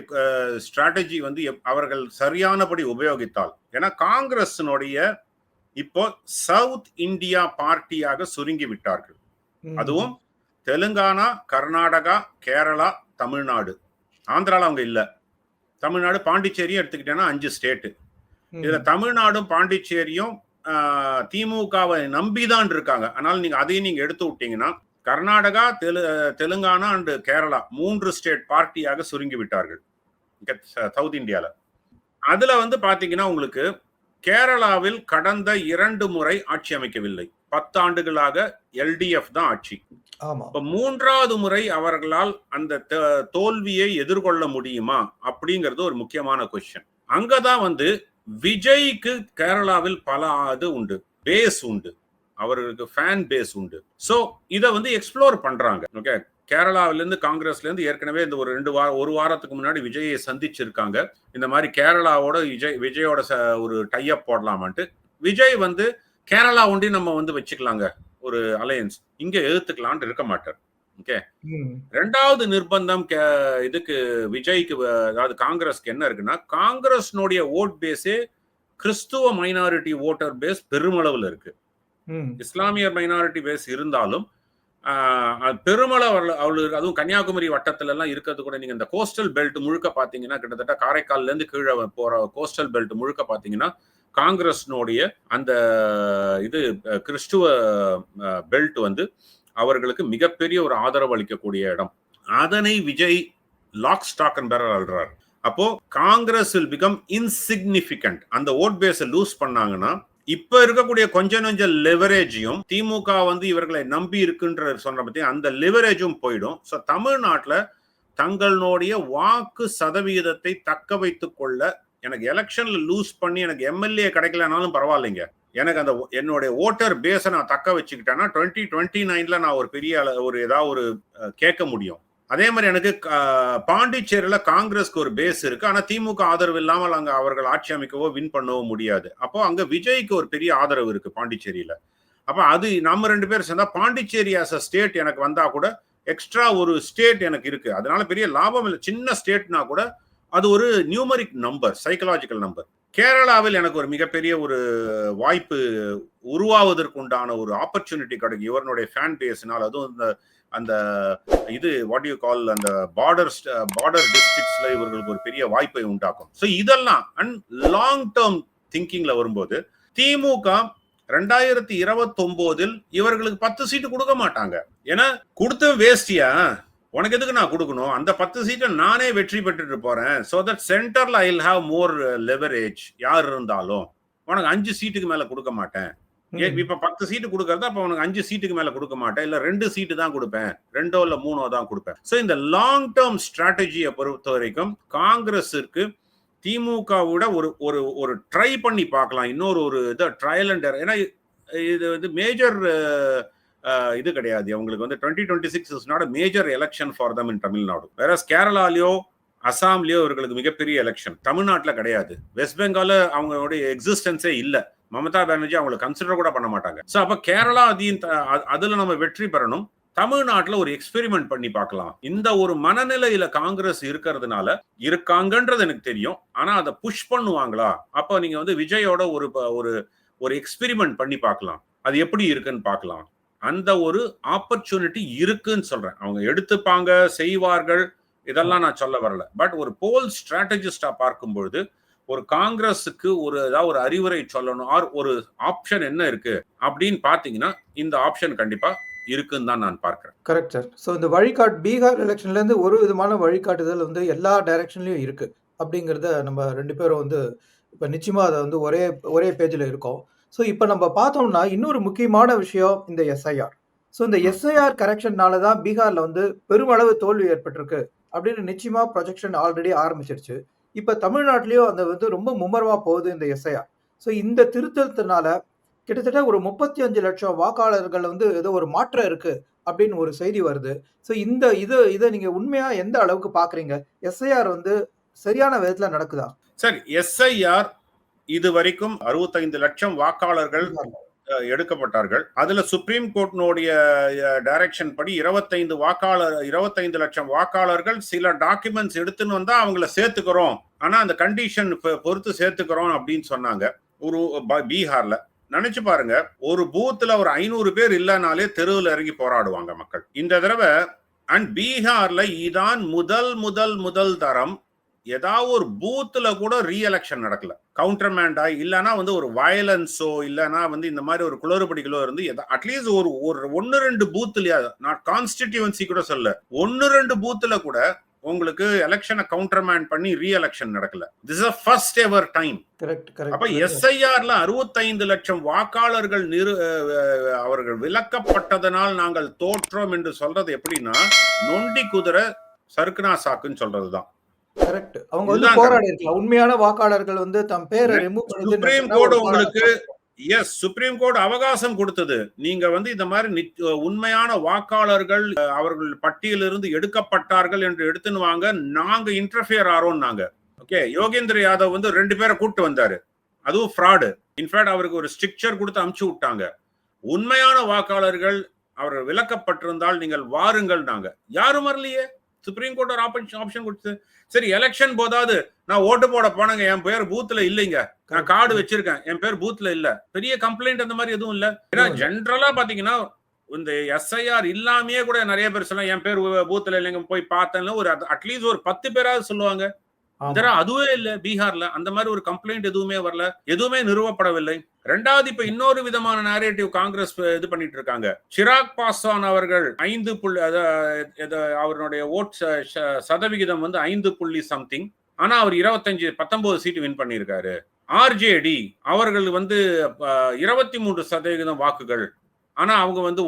ஸ்ட்ராட்டஜி வந்து அவர்கள் சரியானபடி உபயோகித்தால், ஏன்னா காங்கிரஸினுடைய இப்போ சவுத் இந்தியா பார்ட்டியாக சுருங்கி விட்டார்கள். அதுவும் ம். தெலுங்கானா, கர்நாடகா, கேரளா, தமிழ்நாடு. ஆந்திரால அவங்க இல்ல. தமிழ்நாடு, பாண்டிச்சேரியும் எடுத்துக்கிட்டேன்னா 5 ஸ்டேட். இதுல ம். தமிழ்நாடும் பாண்டிச்சேரியும் திமுகவை நம்பிதான் இருக்காங்க. ஆனால் நீங்க அதையும் நீங்க எடுத்து விட்டீங்கன்னா, கர்நாடகா, தெலுங்கானா அண்ட் கேரளா 3 ஸ்டேட் பார்ட்டியாக சுருங்கி விட்டார்கள் சவுத் இந்தியால. அதுல வந்து பாத்தீங்கன்னா உங்களுக்கு கேரளாவில் கடந்த 2 முறை ஆட்சி அமைக்கவில்லை. 10 ஆண்டுகளாக எல்டிஎஃப் தான் ஆட்சி. ஆமா. இப்ப 3வது முறை அவர்களால் அந்த தோல்வியை எதிர்கொள்ள முடியுமா அப்படிங்கிறது ஒரு முக்கியமான கொஸ்டின். அங்கதான் வந்து விஜய்க்கு கேரளாவில் பல இது உண்டு, பேஸ் உண்டு, அவர்களுக்கு ஃபேன் பேஸ் உண்டு. சோ இத வந்து எக்ஸ்ப்ளோர் பண்றாங்க. ஓகே, கேரளாவில இருந்து காங்கிரஸ்ல இருந்து ஏற்கனவே இந்த ஒரு வாரத்துக்கு முன்னாடி விஜயை சந்திச்சிருக்காங்க. இந்த மாதிரி கேரளாவோட விஜயோட ஒரு டைப் போடலாமான்ட்டு. விஜய் வந்து கேரளா ஒண்டி நம்ம வந்து வச்சுக்கலாங்க ஒரு அலையன்ஸ், இங்க எதிர்த்துக்கலான்ட்டு இருக்க மாட்டார். ஓகே, ம். 2வது நிர்பந்தம் இதுக்கு விஜய்க்கு, அதாவது காங்கிரஸ்க்கு என்ன இருக்குன்னா, காங்கிரஸ்னுடைய ஓட் பேஸே கிறிஸ்துவ மைனாரிட்டி ஓட்டர் பேஸ் பெருமளவில் இருக்கு. ம். இஸ்லாமியர் மைனாரிட்டி பேஸ் இருந்தாலும் பெருமளவு அவளுக்கு, அதுவும் கன்னியாகுமரி வட்டத்துல எல்லாம் இருக்கிறது கூட, நீங்க இந்த கோஸ்டல் பெல்ட் முழுக்க பாத்தீங்கன்னா, கிட்டத்தட்ட காரைக்கால்ல இருந்து கீழே போற கோஸ்டல் பெல்ட் முழுக்க பாத்தீங்கன்னா காங்கிரஸ்னுடைய அந்த இது கிறிஸ்துவ பெல்ட் வந்து அவர்களுக்கு மிகப்பெரிய ஒரு ஆதரவு அளிக்கக்கூடிய இடம். அதனை Vijay lock stock and barrel ஆள்றார். அப்போ காங்கிரஸ் வில் பிகம் இன்சிக்னிபிகன்ட். அந்த ஓட் பேஸ லூஸ் பண்ணாங்கன்னா, இப்ப இருக்கக்கூடிய கொஞ்சம் லெவரேஜையும் திமுக வந்து இவர்களை நம்பி இருக்குன்ற சொன்ன பத்தி அந்த லெவரேஜும் போயிடும். ஸோ தமிழ்நாட்டில் தங்களுடைய வாக்கு சதவீதத்தை தக்க வைத்துக் கொள்ள, எனக்கு எலெக்ஷன்ல லூஸ் பண்ணி எனக்கு எம்எல்ஏ கிடைக்கலனாலும் பரவாயில்லைங்க, எனக்கு அந்த என்னுடைய ஓட்டர் பேஸை நான் தக்க வச்சுக்கிட்டேன்னா 2029ல நான் ஒரு பெரிய ஒரு ஏதாவது ஒரு கேட்க முடியும். அதே மாதிரி எனக்கு பாண்டிச்சேரியில காங்கிரஸ்க்கு ஒரு பேஸ் இருக்கு, ஆனா திமுக ஆதரவு இல்லாமல் அங்க அவர்கள் ஆட்சி அமைக்கவோ வின் பண்ணவோ முடியாது. அப்போ அங்க விஜய்க்கு ஒரு பெரிய ஆதரவு இருக்கு பாண்டிச்சேரியில. அப்ப அது நம்ம 2 பேர் சேர்ந்தா பாண்டிச்சேரி ஆஸ் அ ஸ்டேட் எனக்கு வந்தா கூட எக்ஸ்ட்ரா ஒரு ஸ்டேட் எனக்கு இருக்கு, அதனால பெரிய லாபம் இல்லை. சின்ன ஸ்டேட்னா கூட அது ஒரு நியூமரிக் நம்பர், சைக்கலாஜிக்கல் நம்பர். கேரளாவில் எனக்கு ஒரு மிகப்பெரிய ஒரு வாய்ப்பு உருவாவதற்கு உண்டான ஒரு ஆப்பர்ச்சுனிட்டி கிடைக்கும் இவருடைய ஃபேன் பேஸ்னால். அதுவும் இந்த அந்த இது வாட் யூ கால் அந்த பார்டர் டிஸ்ட்ரிக்ட்ஸ்ல இவர்களுக்கு ஒரு பெரிய வாய்ப்பை உண்டாக்கும். ஸோ இதெல்லாம் அண்ட் லாங் டேர்ம் திங்கிங்ல வரும்போது திமுக 2029 இவர்களுக்கு 10 சீட்டு கொடுக்க மாட்டாங்க. ஏன்னா கொடுத்த வேஸ்டியா, உனக்கு எதுக்கு நான் கொடுக்கணும், அந்த 10 சீட்டை நானே வெற்றி பெற்றுட்டு போறேன். சோ தட் சென்டர்ல I will have more leverage. யார் இருந்தாலும் உனக்கு 5 சீட்டுக்கு மேல கொடுக்க மாட்டேன். இப்ப 10 சீட்டு கொடுக்கறதா, அப்ப உனக்கு 5 சீட்டுக்கு மேல கொடுக்க மாட்டேன், இல்ல 2 சீட்டு தான் கொடுப்பேன், 2 இல்ல 3 தான் கொடுப்பேன். சோ இந்த லாங் டேர்ம் ஸ்ட்ராட்டஜியை பொறுத்த வரைக்கும் காங்கிரஸிற்கு திமுகவோட ஒரு ஒரு ட்ரை பண்ணி பார்க்கலாம், இன்னொரு ஒரு இதை ட்ரையல் அண்ட் எரர். ஏன்னா இது வந்து மேஜர் இது கிடையாது அவங்களுக்கு வந்து 2026 is not major election for them in Tamil Nadu. வேற கேரளாலயோ அசாம்லயோ இவர்களுக்கு மிகப்பெரிய எலெக்ஷன், தமிழ்நாட்டில் கிடையாது. வெஸ்ட் பெங்கால அவங்களுடைய எக்ஸிஸ்டன்ஸே இல்லை, மமதா பானர்ஜி அவங்களை கன்சிடர் கூட பண்ண மாட்டாங்க. ஸோ அப்ப கேரளா அதுல நம்ம வெற்றி பெறணும், தமிழ்நாட்டில் ஒரு எக்ஸ்பெரிமெண்ட் பண்ணி பார்க்கலாம். இந்த ஒரு மனநிலையில காங்கிரஸ் இருக்கிறதுனால இருக்காங்கன்றது எனக்கு தெரியும். ஆனா அதை புஷ் பண்ணுவாங்களா, அப்போ நீங்க வந்து விஜயோட ஒரு ஒரு எக்ஸ்பெரிமெண்ட் பண்ணி பார்க்கலாம், அது எப்படி இருக்குன்னு பார்க்கலாம். அந்த ஒரு ஆப்பர்ச்சுனிட்டி இருக்குன்னு சொல்றேன். அவங்க எடுத்துப்பாங்க, செய்வார்கள், இதெல்லாம் நான் சொல்ல வரல. பட் ஒரு போல் ஸ்ட்ராட்டஜிஸ்டா பார்க்கும்பொழுது ஒரு காங்கிரஸுக்கு ஒரு ஏதாவது ஒரு அறிவுரை சொல்லணும், ஆர் ஒரு ஆப்ஷன் என்ன இருக்கு அப்படின்னு பாத்தீங்கன்னா இந்த ஆப்ஷன் கண்டிப்பா இருக்குன்னு தான் நான் பார்க்கிறேன். Correct sir. ஸோ இந்த பீகார் எலெக்ஷன்ல இருந்து ஒரு விதமான வழிகாட்டுதல் வந்து எல்லா டைரக்ஷன்லயும் இருக்கு. அப்படிங்கிறத நம்ம 2 பேரும் வந்து இப்ப நிச்சயமா அத வந்து ஒரே பேஜ்ல இருக்கோம். ஸோ இப்ப நம்ம பார்த்தோம்னா, இன்னொரு முக்கியமான விஷயம் இந்த எஸ்ஐஆர். ஸோ இந்த ம். எஸ்ஐஆர் கரெக்ஷன்னால தான் பீகார்ல வந்து பெருமளவு தோல்வி ஏற்பட்டிருக்கு. அப்படின்னு நிச்சயமா ப்ரொஜெக்ஷன் ஆல்ரெடி ஆரம்பிச்சிருச்சு. இப்ப தமிழ்நாட்டிலயும் அது வந்து ரொம்ப மும்மரமா போகுது இந்த எஸ்ஐஆர். ஸோ இந்த திருத்தத்தினால கிட்டத்தட்ட ஒரு 35,00,000 வாக்காளர்கள் வந்து ஏதோ ஒரு மாற்றம் இருக்கு அப்படின்னு ஒரு செய்தி வருது. ஸோ இந்த இத நீங்க உண்மையா எந்த அளவுக்கு பார்க்குறீங்க? எஸ்ஐஆர் வந்து சரியான விதத்துல நடக்குதா? சரி, எஸ்ஐஆர் இதுவரைக்கும் 65 லட்சம் வாக்காளர்கள் பீகார்ல. எடுக்கப்பட்டார்கள். அதுல சுப்ரீம் கோர்ட்டினுடைய டைரக்ஷன் படி 25 லட்சம் வாக்காளர்கள் சில டாக்குமெண்ட்ஸ் எடுத்துன்னு வந்தா அவங்கள சேர்த்துக்கிறோம். ஆனா அந்த கண்டிஷன் பொறுத்து சேர்த்துக்கிறோம் அப்படின்னு சொன்னாங்க. ஒரு பீகார்ல நினைச்சு பாருங்க, ஒரு பூத்துல ஒரு 500 பேர் இல்லனாலே தெருவில் இறங்கி போராடுவாங்க மக்கள். இந்த தடவை அண்ட் பீகார்ல இதான் முதல் முதல் முதல் தரம் ஏதாவது ஒரு பூத்துல கூட ரீஎலெக்ஷன் நடக்கல. கவுண்டர்மேண்டா இல்லனா வந்து ஒரு வயலன்ஸோ இல்லனா வந்து இந்த மாதிரி ஒரு குளறுபடிகளோ இருந்து அட்லீஸ்ட் ஒரு ஒரு 1-2 பூத்லயா, நான் கான்ஸ்டிடியூவன்சி கூட சொல்ல, 1-2 பூத்துல கூட உங்களுக்கு எலெக்ஷனை கவுண்டர்மேண்ட் பண்ணி ரீஎலெக்ஷன் நடக்கல. This is first ever time. Correct, அப்ப கரெக்ட். எஸ்ஐஆர்ல 65 லட்சம் வாக்காளர்கள் அவர்கள் விலக்கப்பட்டதனால் நாங்கள் தோற்றோம் என்று சொல்றது எப்படின்னா, நொண்டி குதிரை சறுக்குனா சாக்குன்னு சொல்றதுதான். கரெக்ட். அவங்க வந்து இதுதான் போராடி இருக்கலாம். உண்மையான வாக்காளர்கள் வந்து தம் பேர ரிமூவ் பண்ணுதுன்னு சுப்ரீம் நெனச்சிருந்தா கோர்ட் ஒரு உங்களுக்கு போராட்டம். சுப்ரீம் கோர்ட் அவகாசம் கொடுத்தது. நீங்க வந்து இந்த மாதிரி உண்மையான வாக்காளர்கள் அவர்கள் பட்டியலிருந்து எடுக்கப்பட்டார்கள் என்று எடுத்துன்னு வாங்க, நாங்க இன்டர்ஃபியர் ஆறோம்னாங்க. ஓகே, யோகேந்திர யாதவ் வந்து 2 பேரை கூட்டு வந்தாரு. அதுவும் ஃப்ராடு. இன்ஃபேக்ட் அவருக்கு ஒரு ஸ்ட்ரிக்சர் கொடுத்து அனுப்பிச்சு விட்டாங்க. உண்மையான வாக்காளர்கள் அவர்கள் விலக்கப்பட்டிருந்தால் நீங்கள் வாருங்கள். நாங்க யாரும் வரலையே. சுப்ரீம் கோர்ட் ஒரு ஆப்ஷன் கொடுத்து, சரி எலெக்ஷன் போதாது நான் ஓட்டு போட போனங்க, என் பேர் பூத்ல இல்லைங்க, நான் கார்டு வச்சிருக்கேன், என் பேர் பூத்ல இல்ல, பெரிய கம்ப்ளைண்ட் அந்த மாதிரி எதுவும் இல்ல. ஏன்னா ஜென்ரலா பாத்தீங்கன்னா இந்த எஸ்ஐஆர் இல்லாமயே கூட நிறைய பேர் சொல்லலாம் என் பேர் பூத்ல இல்லைங்க, போய் பார்த்தேன்னு ஒரு அட்லீஸ்ட் ஒரு 10 பேராவது சொல்லுவாங்க. அதுவே இல்ல பீகார்ல. அந்த மாதிரி ஒரு கம்ப்ளைண்ட் எதுவுமே வரல, எதுவுமே நிறுவப்படவில்லை. ரெண்டாவது, இப்ப இன்னொரு விதமான நேரேட்டிவ் காங்கிரஸ் இது பண்ணிட்டு இருக்காங்க. சிராக் பாஸ்வான் அவர்கள் 5 அவருடைய ஓட் சதவிகிதம் வந்து 5 சம்திங். ஆனா அவர் 19 சீட்டு வின் பண்ணியிருக்காரு. ஆர்ஜேடி அவர்கள் வந்து 23% வாக்குகள். ஆனா அவங்க வந்து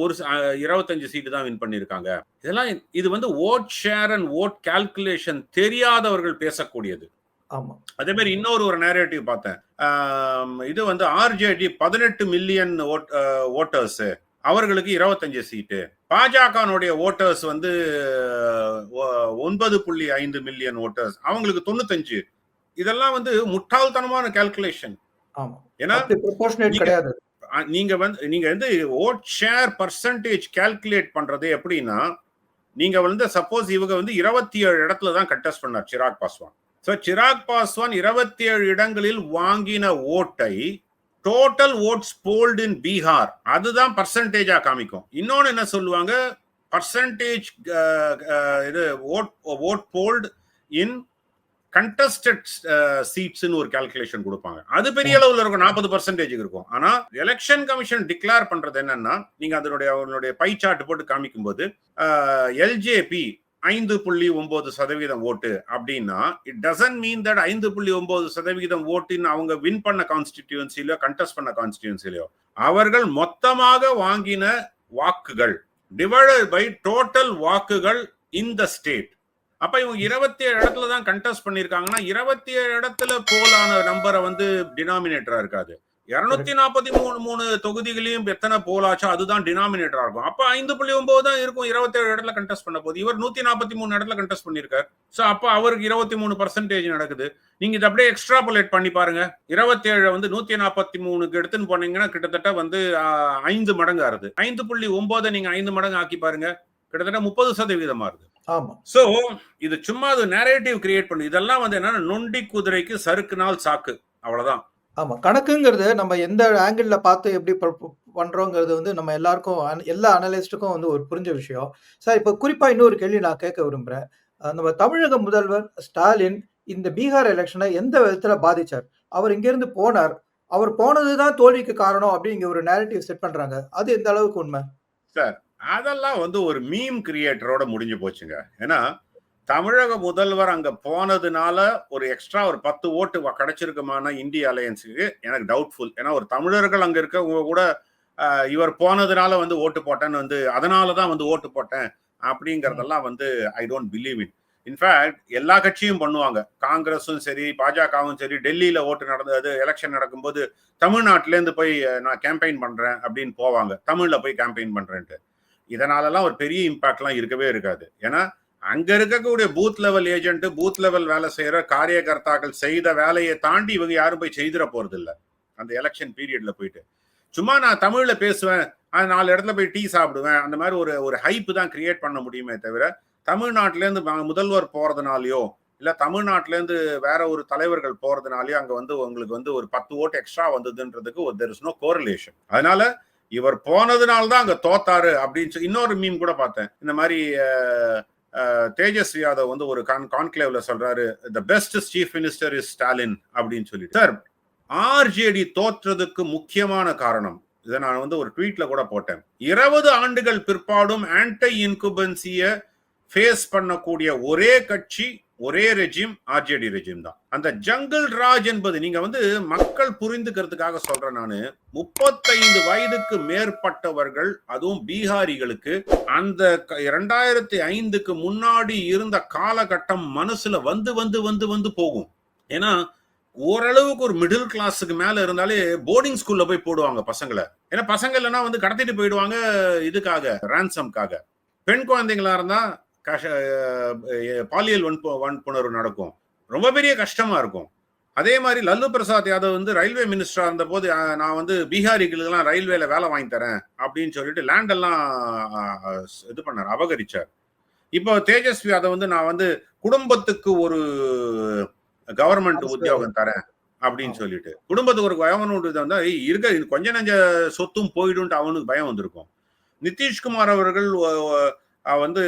25 சீட்டு தான் வின் பண்ணிருக்காங்க. இதெல்லாம் இது வந்து vote share and vote calculation தெரியாதவர்கள் பேசக்கூடியது. அதே மாதிரி இன்னொரு நேரேட்டிவ் பார்த்தேன். இது வந்து ஆர்ஜேடி 18 மில்லியன் ஓட்டர்ஸ், அவர்களுக்கு 25 சீட்டு. பாஜகனுடைய ஓட்டர்ஸ் வந்து 9.5 மில்லியன் ஓட்டர்ஸ், அவங்களுக்கு 95. இதெல்லாம் வந்து முட்டாள்தனமான கால்குலேஷன். ஏன்னா நீங்க வந்து ஓட் ஷேர் பர்சன்டேஜ் கால்குலேட் பண்றது எப்படின்னா, நீங்க வந்து சப்போஸ் இவங்க வந்து 27 இடத்துல தான் கண்டெஸ்ட் பண்ணார் சிராக் பாஸ்வான். சோ சிராக் பாஸ்வான் 27 இடங்களில் வாங்கின ஓட்டை டோட்டல் ஓட்ஸ் போல்ட் இன் பீகார், அதுதான் பர்சன்டேஜா காமிக்கும். இன்னொன்னு என்ன சொல்லுவாங்க, பர்சன்டேஜ் இது ஓட் போல்ட் இன் கண்டஸ்டட் சீட்ஸ்னு ஒரு கால்குலேஷன் கொடுப்பாங்க. அது பெரிய அளவுல இருக்கும், 40% இருக்கும். ஆனா எலெக்ஷன் கமிஷன் டிக்ளேர் பண்றது என்னன்னா, நீங்க அவங்களுடைய பை சார்ட் போட்டு காமிக்கும் போது எல்ஜேபி 5.9% ஓட்டு அப்படின்னா, இட் டசன்ட் மீன் தட் 5.9% ஓட்டின் அவங்க வின் பண்ண கான்ஸ்டிடியூன்சிலயோ கண்டெஸ்ட் பண்ண கான்ஸ்டிடியூன்சிலயோ, அவர்கள் மொத்தமாக வாங்கின வாக்குகள் டிவைடட் பை டோட்டல் வாக்குகள் இன் த ஸ்டேட். அப்ப இவங்க 27 இடத்துல தான் கண்டெஸ்ட் பண்ணிருக்காங்கன்னா, 27 இடத்துல போலான நம்பரை வந்து டினாமினேட்டரா இருக்காது. 243 தொகுதிகளையும் எத்தனை போலாச்சோ அதுதான் டினாமினேட்டரா இருக்கும். அப்ப 5.9 தான் இருக்கும் 27 இடத்துல கண்டெஸ்ட் பண்ண போது. இவர் 143 இடத்துல கண்டெஸ்ட் பண்ணிருக்காரு. சோ அப்ப அவருக்கு 23% நடக்குது. நீங்க இதை அப்படியே எக்ஸ்ட்ராபுலேட் பண்ணி பாருங்க. 27 வந்து 143க்கு எடுத்துன்னு போனீங்கன்னா கிட்டத்தட்ட வந்து 5 மடங்கு ஆறுது. 5.9 நீங்க 5 மடங்கு ஆக்கி பாருங்க, கிட்டத்தட்ட 30% ஆறுது. சோ இது சும்மா அது நேரேட்டிவ் கிரியேட் பண்ணு. இதெல்லாம் வந்து என்னன்னா, நொண்டி குதிரைக்கு சறுக்குனால் சாக்கு, அவ்வளவுதான். ஆமா, கணக்குங்கிறது நம்ம எந்த ஆங்கிள் பார்த்து எப்படி பண்றோங்கிறது வந்து நம்ம எல்லாருக்கும் எல்லா அனலிஸ்டுக்கும் வந்து ஒரு புரிஞ்ச விஷயம். சார், இப்ப குறிப்பா இன்னொரு கேள்வி நான் கேட்க விரும்புறேன். நம்ம தமிழக முதல்வர் ஸ்டாலின் இந்த பீகார் எலெக்ஷனை எந்த விதத்துல பாதிச்சார்? அவர் இங்க இருந்து போனார், அவர் போனதுதான் தோல்விக்கு காரணம் அப்படிங்கிற ஒரு நேரேட்டிவ் செட் பண்றாங்க. அது எந்த அளவுக்கு உண்மை? சார், அதெல்லாம் வந்து ஒரு மீம் கிரியேட்டரோட முடிஞ்சு போச்சுங்க. ஏன்னா தமிழக முதல்வர் அங்க போனதுனால ஒரு எக்ஸ்ட்ரா ஒரு 10 ஓட்டு கிடைச்சிருக்குமான இந்திய அலையன்ஸுக்கு எனக்கு டவுட்ஃபுல். ஏன்னா ஒரு தமிழர்கள் அங்க இருக்கவங்க கூட இவர் போனதுனால வந்து ஓட்டு போட்டேன்னு வந்து அதனாலதான் வந்து ஓட்டு போட்டேன் அப்படிங்கறதெல்லாம் வந்து I don't believe it. In fact எல்லா கட்சியும் பண்ணுவாங்க. காங்கிரஸும் சரி, பாஜகவும் சரி, டெல்லியில ஓட்டு நடந்தது, எலெக்ஷன் நடக்கும்போது தமிழ்நாட்டில இருந்து போய் நான் கேம்பெயின் பண்றேன் அப்படின்னு போவாங்க, தமிழ்ல போய் கேம்பெயின் பண்றேன்ட்டு. இதனாலலாம் ஒரு பெரிய இம்பாக்ட்லாம் இருக்கவே இருக்காது. ஏன்னா அங்க இருக்கக்கூடிய booth level agent, booth level வேலை செய்யற காரியகர்த்தாக்கள் செய்த வேலையை தாண்டி இவங்க யாரும் போய் செய்திட போறது இல்லை அந்த எலெக்ஷன் பீரியட்ல போயிட்டு. சும்மா நான் தமிழ்ல பேசுவேன், 4 இடத்துல போய் டீ சாப்பிடுவேன், அந்த மாதிரி ஒரு ஹைப் தான் கிரியேட் பண்ண முடியுமே தவிர தமிழ்நாட்டில இருந்து முதல்வர் போறதுனாலயோ இல்ல தமிழ்நாட்டில இருந்து வேற ஒரு தலைவர்கள் போறதுனாலயோ அங்க வந்து உங்களுக்கு வந்து ஒரு 10 ஓட்டு extra வந்ததுன்றதுக்கு there is no correlation. அதனால இவர் போனதுனால தான் அங்க தோத்தாரு அப்படின்னு இன்னொரு மீம் கூட பார்த்தேன். இந்த மாதிரி தேஜஸ்வி யாதவ் வந்து ஒரு கான்க்ளேவ்ல சொல்றாரு, the best chief minister is Stalin அப்படின்னு சொல்லிட்டு. சார், ஆர்ஜேடி தோற்றதுக்கு முக்கியமான காரணம், இதை நான் வந்து ஒரு ட்வீட்ல கூட போட்டேன், 20 ஆண்டுகள் பிற்பாடும் ஆன்டி இன்குபன்சிய ஃபேஸ் பண்ணக்கூடிய ஒரே கட்சி, ஒரே ரெஜிம் ஆர்ஜேடி ரெஜிம் தான். அந்த ஜங்கிள் ராஜ் என்பது நீங்க வந்து மக்கள் புரிந்துக்கிறதுக்காக சொல்றேன் நானு. 35 வயதுக்கு மேற்பட்டவர்கள், அதுவும் பீகாரிகளுக்கு அந்த 2005க்கு முன்னாடி இருந்த காலகட்டம் மனசுல வந்து வந்து வந்து வந்து போகும். ஏன்னா ஓரளவுக்கு ஒரு மிடில் கிளாஸுக்கு மேல இருந்தாலே போர்டிங் ஸ்கூல்ல போய் போடுவாங்க பசங்களை. ஏன்னா பசங்க இல்லைன்னா வந்து கடத்திட்டு போயிடுவாங்க இதுக்காக, ரான்சம்காக. பெண் குழந்தைங்களா இருந்தா பாலியல் வன்புணர்வு நடக்கும், ரொம்ப பெரிய கஷ்டமா இருக்கும். அதே மாதிரி லல்லு பிரசாத் யாதவ் வந்து ரயில்வே மினிஸ்டரா இருந்த போது நான் வந்து பீகாரிகளுக்கெல்லாம் ரயில்வேல வேலை வாங்கி தரேன் அப்படின்னு சொல்லிட்டு லேண்ட் எல்லாம் இது பண்ணார், அபகரிச்சார். இப்போ தேஜஸ்வி யாதவ் வந்து நான் வந்து குடும்பத்துக்கு ஒரு கவர்மெண்ட் உத்தியோகம் தரேன் அப்படின்னு சொல்லிட்டு, குடும்பத்துக்கு ஒரு கவர்மெண்ட் உத்தியோகம் தான் இருக்க கொஞ்ச நெஞ்ச சொத்தும் போயிடும்ட்டு அவனுக்கு பயம் வந்திருக்கும். நிதிஷ்குமார் அவர்கள் வந்து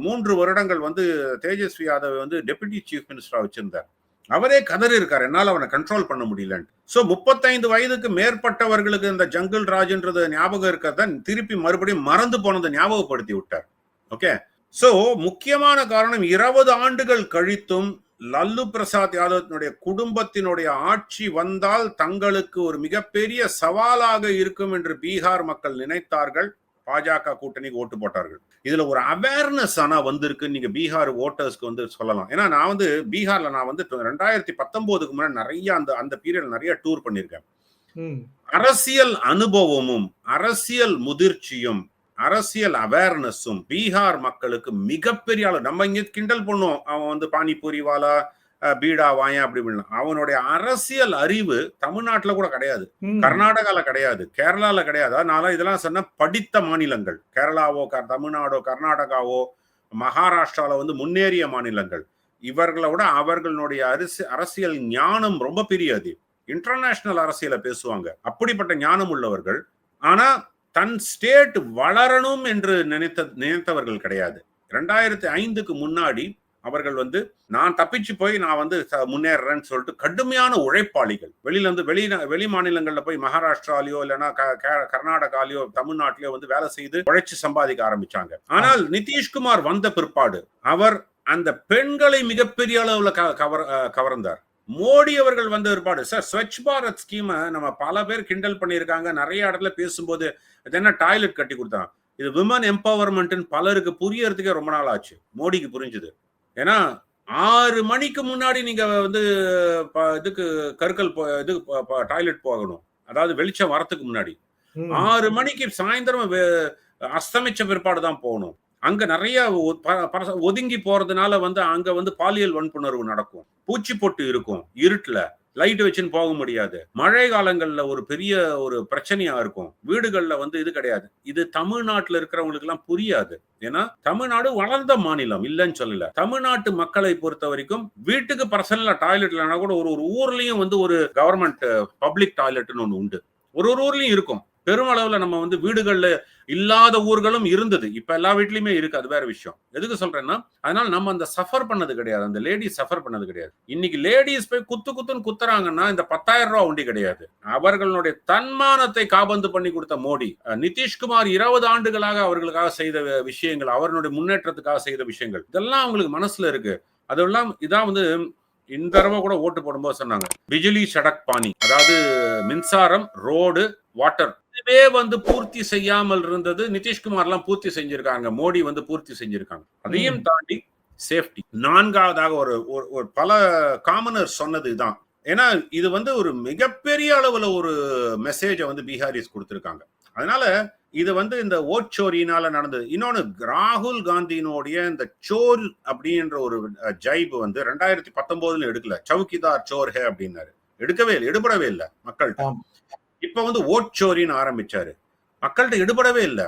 3 வருடங்கள் வந்து தேஜஸ்வி யாதவ் வந்து டெபுட்டி சீஃப் மினிஸ்டரா வச்சிருந்தார். அவரே கதறி இருக்காரு, என்னால அவனை கண்ட்ரோல் பண்ண முடியல. சோ 35 வயதுக்கு மேற்பட்டவர்களுக்கு இந்த ஜங்கிள் ராஜ்ன்றது ஞாபகம் இருக்கிறத திருப்பி மறுபடியும் மறந்து போனதை ஞாபகப்படுத்தி விட்டார். ஓகே, சோ முக்கியமான காரணம் 20 ஆண்டுகள் கழித்தும் லல்லு பிரசாத் யாதவனுடைய குடும்பத்தினுடைய ஆட்சி வந்தால் தங்களுக்கு ஒரு மிகப்பெரிய சவாலாக இருக்கும் என்று பீகார் மக்கள் நினைத்தார்கள். பாஜக கூட்டணிக்கு ஓட்டு போட்டார்கள். இதுல ஒரு அவேர்னஸ் ஆனா வந்திருக்கு, நீங்க பீகார் ஓட்டர்ஸ்க்கு வந்து சொல்லலாம். ஏன்னா நான் வந்து பீகார்ல நான் வந்து 2019க்கு முன்னாடி நிறைய அந்த பீரியட்ல நிறைய டூர் பண்ணிருக்கேன். அரசியல் அனுபவமும் அரசியல் முதிர்ச்சியும் அரசியல் அவேர்னஸும் பீகார் மக்களுக்கு மிகப்பெரிய அளவு. நம்ம இங்க கிண்டல் பண்ணுவோம், அவன் வந்து பானிபூரி வாலா, பீடா வாயன் அப்படி இப்படிலாம். அவனுடைய அரசியல் அறிவு தமிழ்நாட்டுல கூட கிடையாது, கர்நாடகால கிடையாது, கேரளால கிடையாது. அதனால இதெல்லாம் சொன்ன படித்த மாநிலங்கள், கேரளாவோ தமிழ்நாடோ கர்நாடகாவோ மகாராஷ்டிரால வந்து முன்னேறிய மாநிலங்கள். இவர்களை விட அவர்களுடைய அரசியல் ஞானம் ரொம்ப பெரியது. இன்டர்நேஷனல் அரசியலை பேசுவாங்க, அப்படிப்பட்ட ஞானம் உள்ளவர்கள். ஆனா தன் ஸ்டேட் வளரணும் என்று நினைத்தவர்கள் கிடையாது. 2005க்கு முன்னாடி அவர்கள் வந்து நான் தப்பிச்சு போய் நான் வந்து முன்னேறேன்னு சொல்லிட்டு கடுமையான உழைப்பாளிகள். வெளியில வந்து வெளி மாநிலங்கள்ல போய் மகாராஷ்டிராலயோ இல்லைன்னா கர்நாடகாலயோ தமிழ்நாட்டிலயோ வந்து வேலை செய்து உழைச்சு சம்பாதிக்க ஆரம்பிச்சாங்க. ஆனால் நிதிஷ்குமார் வந்த பிற்பாடு அவர் அந்த பெண்களை மிகப்பெரிய அளவுல கவர்ந்தார். மோடி அவர்கள் வந்த பிற்பாடு சார் ஸ்வச் பாரத் ஸ்கீமை நம்ம பல பேர் கிண்டல் பண்ணியிருக்காங்க, நிறைய இடத்துல பேசும்போது அது என்ன டாய்லெட் கட்டி கொடுத்தாங்க, இது விமன் எம்பவர்மெண்ட் பலருக்கு புரியறதுக்கே ரொம்ப நாள் ஆச்சு. மோடிக்கு புரிஞ்சுது. ஏன்னா 6 மணிக்கு முன்னாடி நீங்க வந்து இதுக்கு கற்கள் டாய்லெட் போகணும், அதாவது வெளிச்சம் வரத்துக்கு முன்னாடி. 6 மணிக்கு சாயந்தரம் அஸ்தமிச்ச பிற்பாடு தான் போகணும். அங்க நிறைய ஒதுங்கி போறதுனால வந்து அங்க வந்து பாலியல் வன்புணர்வு நடக்கும், பூச்சி பொட்டு இருக்கும், இருட்டுல லைட் வச்சுன்னு போக முடியாது, மழை காலங்கள்ல ஒரு பெரிய ஒரு பிரச்சனையா இருக்கும், வீடுகள்ல வந்து இது கிடையாது. இது தமிழ்நாட்டுல இருக்கிறவங்களுக்கு எல்லாம் புரியாது. ஏன்னா தமிழ்நாடு வளர்ந்த மாநிலம் இல்லைன்னு சொல்லல. தமிழ்நாட்டு மக்களை பொறுத்த வரைக்கும் வீட்டுக்கு பர்சனலா டாய்லெட் இல்லைன்னா கூட ஒரு ஊர்லயும் வந்து ஒரு கவர்மெண்ட் பப்ளிக் டாய்லெட்னு ஒண்ணு உண்டு, ஒரு ஊர்லயும் இருக்கும். பெருமளவுல நம்ம வந்து வீடுகள்ல இல்லாத ஊர்களும் இருந்தது. இப்ப எல்லா வீட்லயுமே இருக்கு. அது வேற விஷயம். எதுக்கு சொல்றேன்னா, அதனால நம்ம அந்த சஃபர் பண்ணது கிடையாது. அந்த லேடீஸ் சஃபர் பண்ணது கிடையாது. இன்னைக்கு லேடீஸ் போய் குத்துன்னு குத்துறாங்கன்னா இந்த 10,000 ரூபாய் உண்டி கிடையாது. அவர்களுடைய தன்மானத்தை காபந்து பண்ணி கொடுத்த மோடி, நிதிஷ்குமார் 20 ஆண்டுகளாக அவர்களுக்காக செய்த விஷயங்கள், அவர்களுடைய முன்னேற்றத்துக்காக செய்த விஷயங்கள், இதெல்லாம் அவங்களுக்கு மனசுல இருக்கு. அதெல்லாம் இதான் வந்து இந்த தடவை கூட ஓட்டு போடும்போது சொன்னாங்க, பிஜிலி சடக் பாணி, அதாவது மின்சாரம், ரோடு, வாட்டர், இதுவே வந்து பூர்த்தி செய்யாமல் இருந்தது. நிதிஷ்குமார் எல்லாம் பூர்த்தி செஞ்சிருக்காங்க, மோடி வந்து பூர்த்தி செஞ்சிருக்காங்க. அதையும் தாண்டி சேஃப்டி. நான்காவதாக ஒரு பல காமனர் சொன்னது இதான். ஏன்னா இது வந்து ஒரு மிகப்பெரிய அளவுல ஒரு மெசேஜை வந்து பீகாரிஸ் கொடுத்திருக்காங்க. அதனால இது வந்து இந்த ஓட் சோரியினால நடந்தது. இன்னொன்னு, ராகுல் காந்தியினுடைய இந்த சோர் அப்படின்ற ஒரு ஜைப் வந்து 2019 எடுக்கல. சவுக்கிதார் சோர் ஹே அப்படின்னாரு. எடுக்கவே இல்லை, எடுபடவே இல்லை மக்கள்கிட்ட. இப்ப வந்து ஓட் சோரின்னு ஆரம்பிச்சாரு. மக்கள்கிட்ட எடுபடவே இல்லை.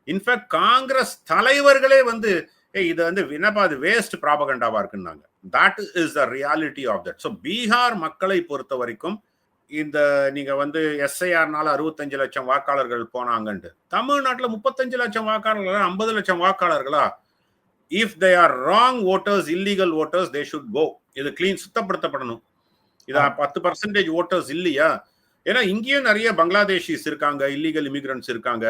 இன்ஃபேக்ட் காங்கிரஸ் தலைவர்களே வந்து இது வந்து என்னப்பா அது வேஸ்ட் ப்ராபகண்டாவா இருக்குன்னாங்க. That is the reality of that. So Bihar மக்களை பொறுத்த வரைக்கும் இந்த நீங்க வந்து எஸ்ஐஆர்னால 65 லட்சம் வாக்காளர்கள் போனாங்கன்னு, தமிழ்நாட்டில் 35 லட்சம் வாக்காளர்களா, 50 லட்சம் வாக்காளர்களா? If they are wrong voters, illegal voters, they should go. இது கிளீன், சுத்தப்படுத்தப்படணும். இது 10% ஓட்டர்ஸ் இல்லையா? ஏன்னா இங்கேயும் நிறைய பங்களாதேஷிஸ் இருக்காங்க, இல்லீகல் இமிகிரன்ட்ஸ் இருக்காங்க.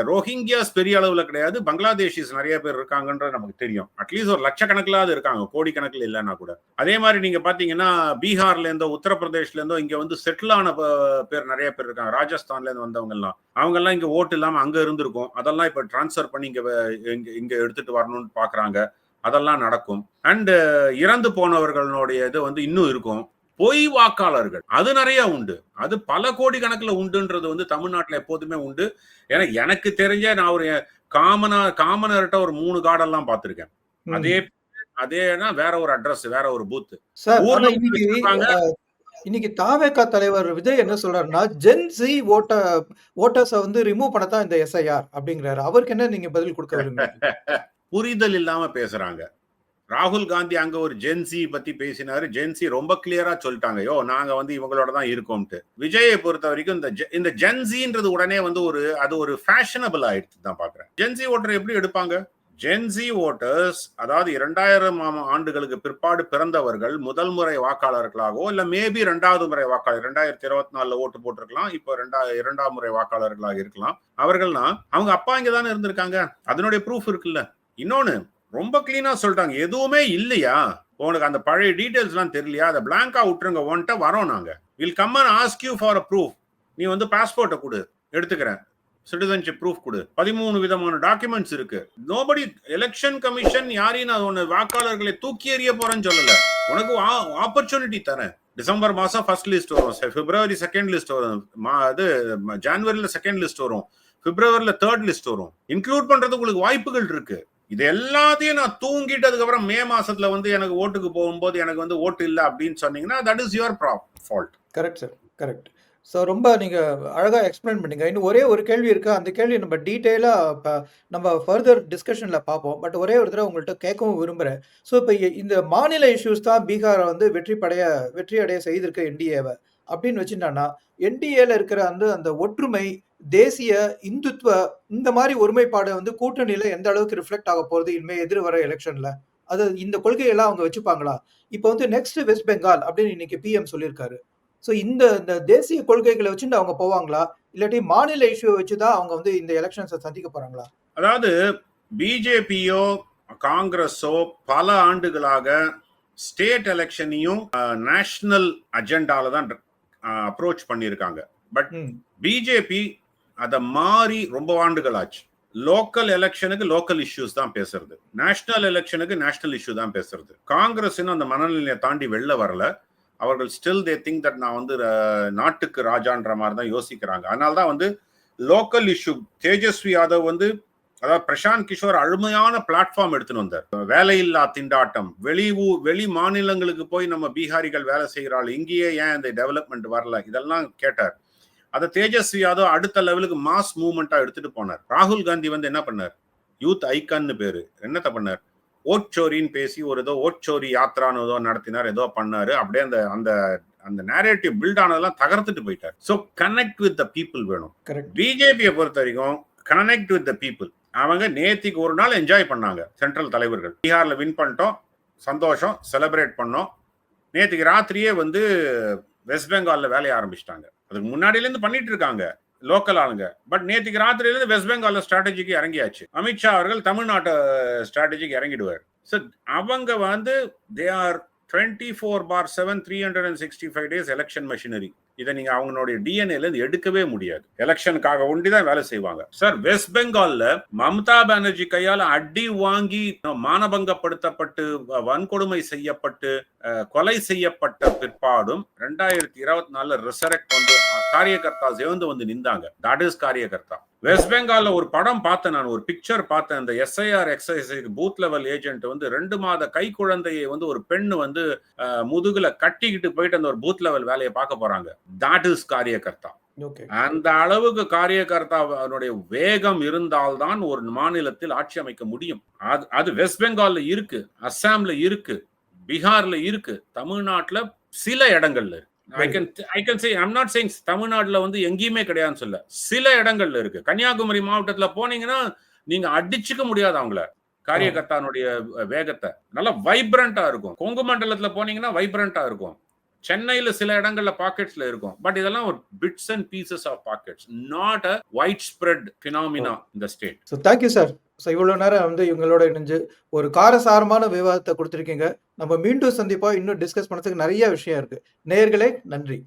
ரோஹிங்கியாஸ் பெரிய அளவுல கிடையாது, பங்களாதேஷிஸ் நிறைய பேர் இருக்காங்கன்றது நமக்கு தெரியும். அட்லீஸ்ட் ஒரு லட்சக்கணக்கிலாவது இருக்காங்க, கோடிக்கணக்கில் இல்லைன்னா கூட. அதே மாதிரி நீங்க பாத்தீங்கன்னா பீகார்ல இருந்தோ உத்தரப்பிரதேஷ்ல இருந்தோ இங்க வந்து செட்டில் ஆன பேர் நிறைய பேர் இருக்காங்க. ராஜஸ்தான்ல இருந்து வந்தவங்க எல்லாம், அவங்க எல்லாம் இங்க ஓட்டு இல்லாம அங்க இருந்திருக்கும். அதெல்லாம் இப்ப டிரான்ஸ்பர் பண்ணி இங்க எடுத்துட்டு வரணும்னு பாக்குறாங்க. அதெல்லாம் நடக்கும். அண்ட் இறந்து போனவர்களுடைய இது வந்து இன்னும் இருக்கும். பொய் வாக்காளர்கள் அது நிறைய உண்டு. அது பல கோடி கணக்குல உண்டுன்றது வந்து தமிழ்நாட்டில் எப்போதுமே உண்டு. ஏன்னா எனக்கு தெரிஞ்ச நான் ஒரு காமனர்கிட்ட ஒரு 3 கார்டெல்லாம் பார்த்திருக்கேன். அதேனா வேற ஒரு அட்ரஸ், வேற ஒரு பூத். இன்னைக்கு தாவேகா தலைவர் விஜய் என்ன சொல்றாருன்னா, ஜென்சி ஓட்டர்ஸை வந்து ரிமூவ் பண்ணத்தான் இந்த எஸ்ஐஆர் அப்படிங்கிறாரு. அவருக்கு என்ன நீங்க பதில் கொடுக்க விரும்புறீங்க? புரிதல் இல்லாம பேசுறாங்க. ராகுல் காந்தி அங்க ஒரு ஜென்சி பத்தி பேசினாரு. ஜென்சி ரொம்ப கிளியரா சொல்லிட்டாங்க, யோ நாங்க வந்து இவங்களோட தான் இருக்கோம்ட்டு. விஜயை பொறுத்த வரைக்கும் இந்த ஜென்சின்றது உடனே வந்து அது ஒரு ஃபேஷனபிள் ஆயிடுச்சு தான் பாக்குறேன். ஜென்சி ஓட்டர் எப்படி எடுப்பாங்க? ஜென்சி ஓட்டர்ஸ், அதாவது 2000 ஆண்டுகளுக்கு பிற்பாடு பிறந்தவர்கள், முதல் முறை வாக்காளர்களாகவோ இல்ல மேபி 2வது முறை வாக்காளர், 2024 ஓட்டு போட்டிருக்கலாம், இப்போ 2ஆம் முறை வாக்காளர்களாக இருக்கலாம். அவர்கள்னா அவங்க அப்பா இங்க தானே இருந்திருக்காங்க, அதனுடைய ப்ரூஃப் இருக்குல்ல. இன்னொன்னு ரொம்ப கிளீனா சொல்லிட்டாங்க, எதுவுமே இல்லையா, உனக்கு அந்த பழைய டீடைல்ஸ் எல்லாம் தெரியலையா, அதை பிளாங்கா விட்டுருங்க, ஒன்ட்ட வரோம் நாங்க, will come and ask you for a proof. நீ வந்து பாஸ்போர்ட்டை கொடு, எடுத்துக்கிறேன், சிட்டிசன்ஷிப் ப்ரூஃப் கொடு, 13 விதமான டாக்குமெண்ட்ஸ் இருக்கு. நோபடி, எலெக்ஷன் கமிஷன் யாரையும் நான் உன்னை வாக்காளர்களை தூக்கி எறிய போறேன்னு சொல்லல, உனக்கு ஆப்பர்ச்சுனிட்டி தரேன். டிசம்பர் மாசம் ஃபர்ஸ்ட் லிஸ்ட் வரும், பிப்ரவரி செகண்ட் லிஸ்ட் வரும், ஜனவரியில செகண்ட் லிஸ்ட் வரும், பிப்ரவரியில தேர்ட் லிஸ்ட் வரும். இன்க்ளூட் பண்றது உங்களுக்கு வாய்ப்புகள் இருக்கு. இது எல்லாத்தையும் நான் தூங்கிட்டு அதுக்கப்புறம் மே மாசத்துல வந்து எனக்கு ஓட்டுக்கு போகும்போது எனக்கு வந்து ஓட்டு இல்லை அப்படின்னு சொன்னீங்கன்னா that is your fault. Correct sir, correct. So ரொம்ப நீங்க அழகா எக்ஸ்பிளைன் பண்ணீங்க. இன்னும் ஒரே ஒரு கேள்வி இருக்கு. அந்த கேள்வி நம்ம டீட்டெயிலா நம்ம ஃபர்தர் டிஸ்கஷன்ல பார்ப்போம். பட் ஒரே ஒரு தடவை உங்கள்கிட்ட கேட்கவும் விரும்புறேன். ஸோ இப்போ இந்த மாநில இஷ்யூஸ் தான் பீகாரை வந்து வெற்றி அடைய செய்திருக்க என்டிஏவை அப்படின்னு வச்சுட்டான்னா, என்டிஏல இருக்கிற அந்த ஒற்றுமை, தேசிய இந்துத்துவ, இந்த மாதிரி ஒருமைப்பாடு வந்து கூட்டணியில எந்த அளவுக்கு ரிஃப்ளெக்ட் ஆக போகுது இனிமே எதிர்வர எலெக்ஷன்ல? அது இந்த கொள்கையெல்லாம் அவங்க வச்சுப்பாங்களா? இப்போ வந்து நெக்ஸ்ட் வெஸ்ட் பெங்கால் அப்படின்னு இன்னைக்கு பிஎம் சொல்லியிருக்காரு. ஸோ இந்த தேசிய கொள்கைகளை வச்சுட்டு அவங்க போவாங்களா, இல்லாட்டி மாநில இஷ்யூவை வச்சுதான் அவங்க வந்து இந்த எலெக்ஷன்ஸை சந்திக்க போறாங்களா? அதாவது பிஜேபியோ காங்கிரஸோ பல ஆண்டுகளாக ஸ்டேட் எலெக்ஷனையும் நேஷனல் அஜெண்டால தான் அப்ரோச் பண்ணியிருக்காங்க. பட் பிஜேபி அதை மாறி ரொம்ப ஆண்டுகள் ஆச்சு. லோக்கல் எலெக்ஷனுக்கு லோக்கல் இஷ்யூஸ் தான் பேசுறது, நேஷனல் எலெக்ஷனுக்கு நேஷனல் இஷ்யூ தான் பேசுறது. காங்கிரஸ் இன்னும் அந்த மனநிலையை தாண்டி வெளில வரல. அவர்கள் ஸ்டில் தே திங்க் தட் நான் வந்து நாட்டுக்கு ராஜான்ற மாதிரி தான் யோசிக்கிறாங்க. அதனால தான் வந்து லோக்கல் இஷ்யூ தேஜஸ்வி யாதவ் வந்து, அதாவது பிரசாந்த் கிஷோர் அருமையான பிளாட்ஃபார்ம் எடுத்துன்னு வந்தார். வேலையில்லா திண்டாட்டம், வெளி மாநிலங்களுக்கு போய் நம்ம பீகாரிகள் வேலை செய்கிறாள், இங்கேயே ஏன் இந்த டெவலப்மெண்ட் வரல, இதெல்லாம் கேட்டார். அதை தேஜஸ்வி யாதவ் அடுத்த லெவலுக்கு மாஸ் மூவ்மெண்டா எடுத்துட்டு போனார். ராகுல் காந்தி வந்து என்ன பண்ணார், யூத் ஐக்கான்னு பேரு, என்னத்த பண்ணார், ஓட்சோரின்னு பேசி ஒரு ஏதோ ஓட்சோரி யாத்ரான்னு ஏதோ நடத்தினார், ஏதோ பண்ணாரு. அப்படியே அந்த அந்த அந்த நேரேட்டிவ் பில்ட் ஆனதெல்லாம் தகர்த்துட்டு போயிட்டார். So connect with the people வேணும். பிஜேபியை பொறுத்த வரைக்கும் கனெக்ட் வித் த பீப்புள். அவங்க நேத்திக்கு ஒரு நாள் என்ஜாய் பண்ணாங்க சென்ட்ரல் தலைவர்கள். பீகார்ல வின் பண்ணிட்டோம், சந்தோஷம், செலிப்ரேட் பண்ணோம். நேத்திக்கு ராத்திரியே வந்து வெஸ்ட் பெங்கால்ல வேலையை ஆரம்பிச்சிட்டாங்க. அதுக்கு முன்னாடியில இருந்து பண்ணிட்டு இருக்காங்க லோக்கல் ஆளுங்க. பட் நேத்திக்கு ராத்திரியிலிருந்து வெஸ்ட் பெங்கால்ல ஸ்ட்ராட்டஜிக்கு இறங்கியாச்சு. அமித்ஷா அவர்கள் தமிழ்நாட்டு ஸ்ட்ராட்டஜிக்கு இறங்கிடுவார். ஸோ அவங்க வந்து they are 24/7 365 days election machinery. இதை நீங்க அவங்களுடைய டிஎன்ஏல இருந்து எடுக்கவே முடியாது. எலெக்ஷனுக்காக ஒண்டிதான் வேலை செய்வாங்க. சார், வெஸ்ட் பெங்கால்ல மம்தா பானர்ஜி கையால அடி வாங்கி மானபங்கப்படுத்தப்பட்டு வன்கொடுமை செய்யப்பட்டு கொலை செய்யப்பட்ட பிற்பாடும் 2024 ரிசரெக்ட் வந்து காரியகர்த்தா சேர்ந்து வந்து நின்றாங்க. That is karyakarta. வெஸ்ட் பெங்கால்ல ஒரு படம் பார்த்தேன், நான் ஒரு பிக்சர் பார்த்தேன். இந்த SIR exercise booth level agent வந்து 2 மாத கை குழந்தையை வந்து ஒரு பெண்ணு வந்து முதுகுல கட்டிக்கிட்டு போயிட்டு அந்த ஒரு பூத் லெவல் வேலையை பார்க்க போறாங்க. That is காரியகர்த்தா. அந்த அளவுக்கு காரியகர்த்தாவுடைய வேகம் இருந்தால்தான் ஒரு மாநிலத்தில் ஆட்சி அமைக்க முடியும். அது வெஸ்ட் பெங்கால்ல இருக்கு, அஸ்ஸாம்ல இருக்கு, பீகார்ல இருக்கு, தமிழ்நாட்டுல சில இடங்கள்ல இருக்கு. I can say, I'm not saying தமிழ்நாட்டுல வந்து எங்கேயுமே கிடையாதுன்னு சொல்ல, சில இடங்கள்ல இருக்கு. கன்னியாகுமரி மாவட்டத்துல போனீங்கன்னா நீங்க அடிச்சுக்க முடியாது அவங்கள, காரியகர்த்தானுடைய வேகத்தை. நல்லா வைப்ரண்டா இருக்கும். கொங்கு மண்டலத்துல போனீங்கன்னா வைப்ரண்டா இருக்கும். சென்னையில சில இடங்கள்ல பாக்கெட்ஸ்ல இருக்கும். பட் இதெல்லாம் ஒரு bits and pieces of pockets, not a wide spread phenomena இந்த state. So thank you sir. So இவ்வளோ நேரம் வந்து இவங்களோட இணைஞ்சு ஒரு காரசாரமான விவாதத்தை கொடுத்துருக்கீங்க. நம்ம மீண்டும் சந்திப்போம். இன்னும் டிஸ்கஸ் பண்ணுறதுக்கு நிறைய விஷயம் இருக்கு. நேயர்களே, நன்றி.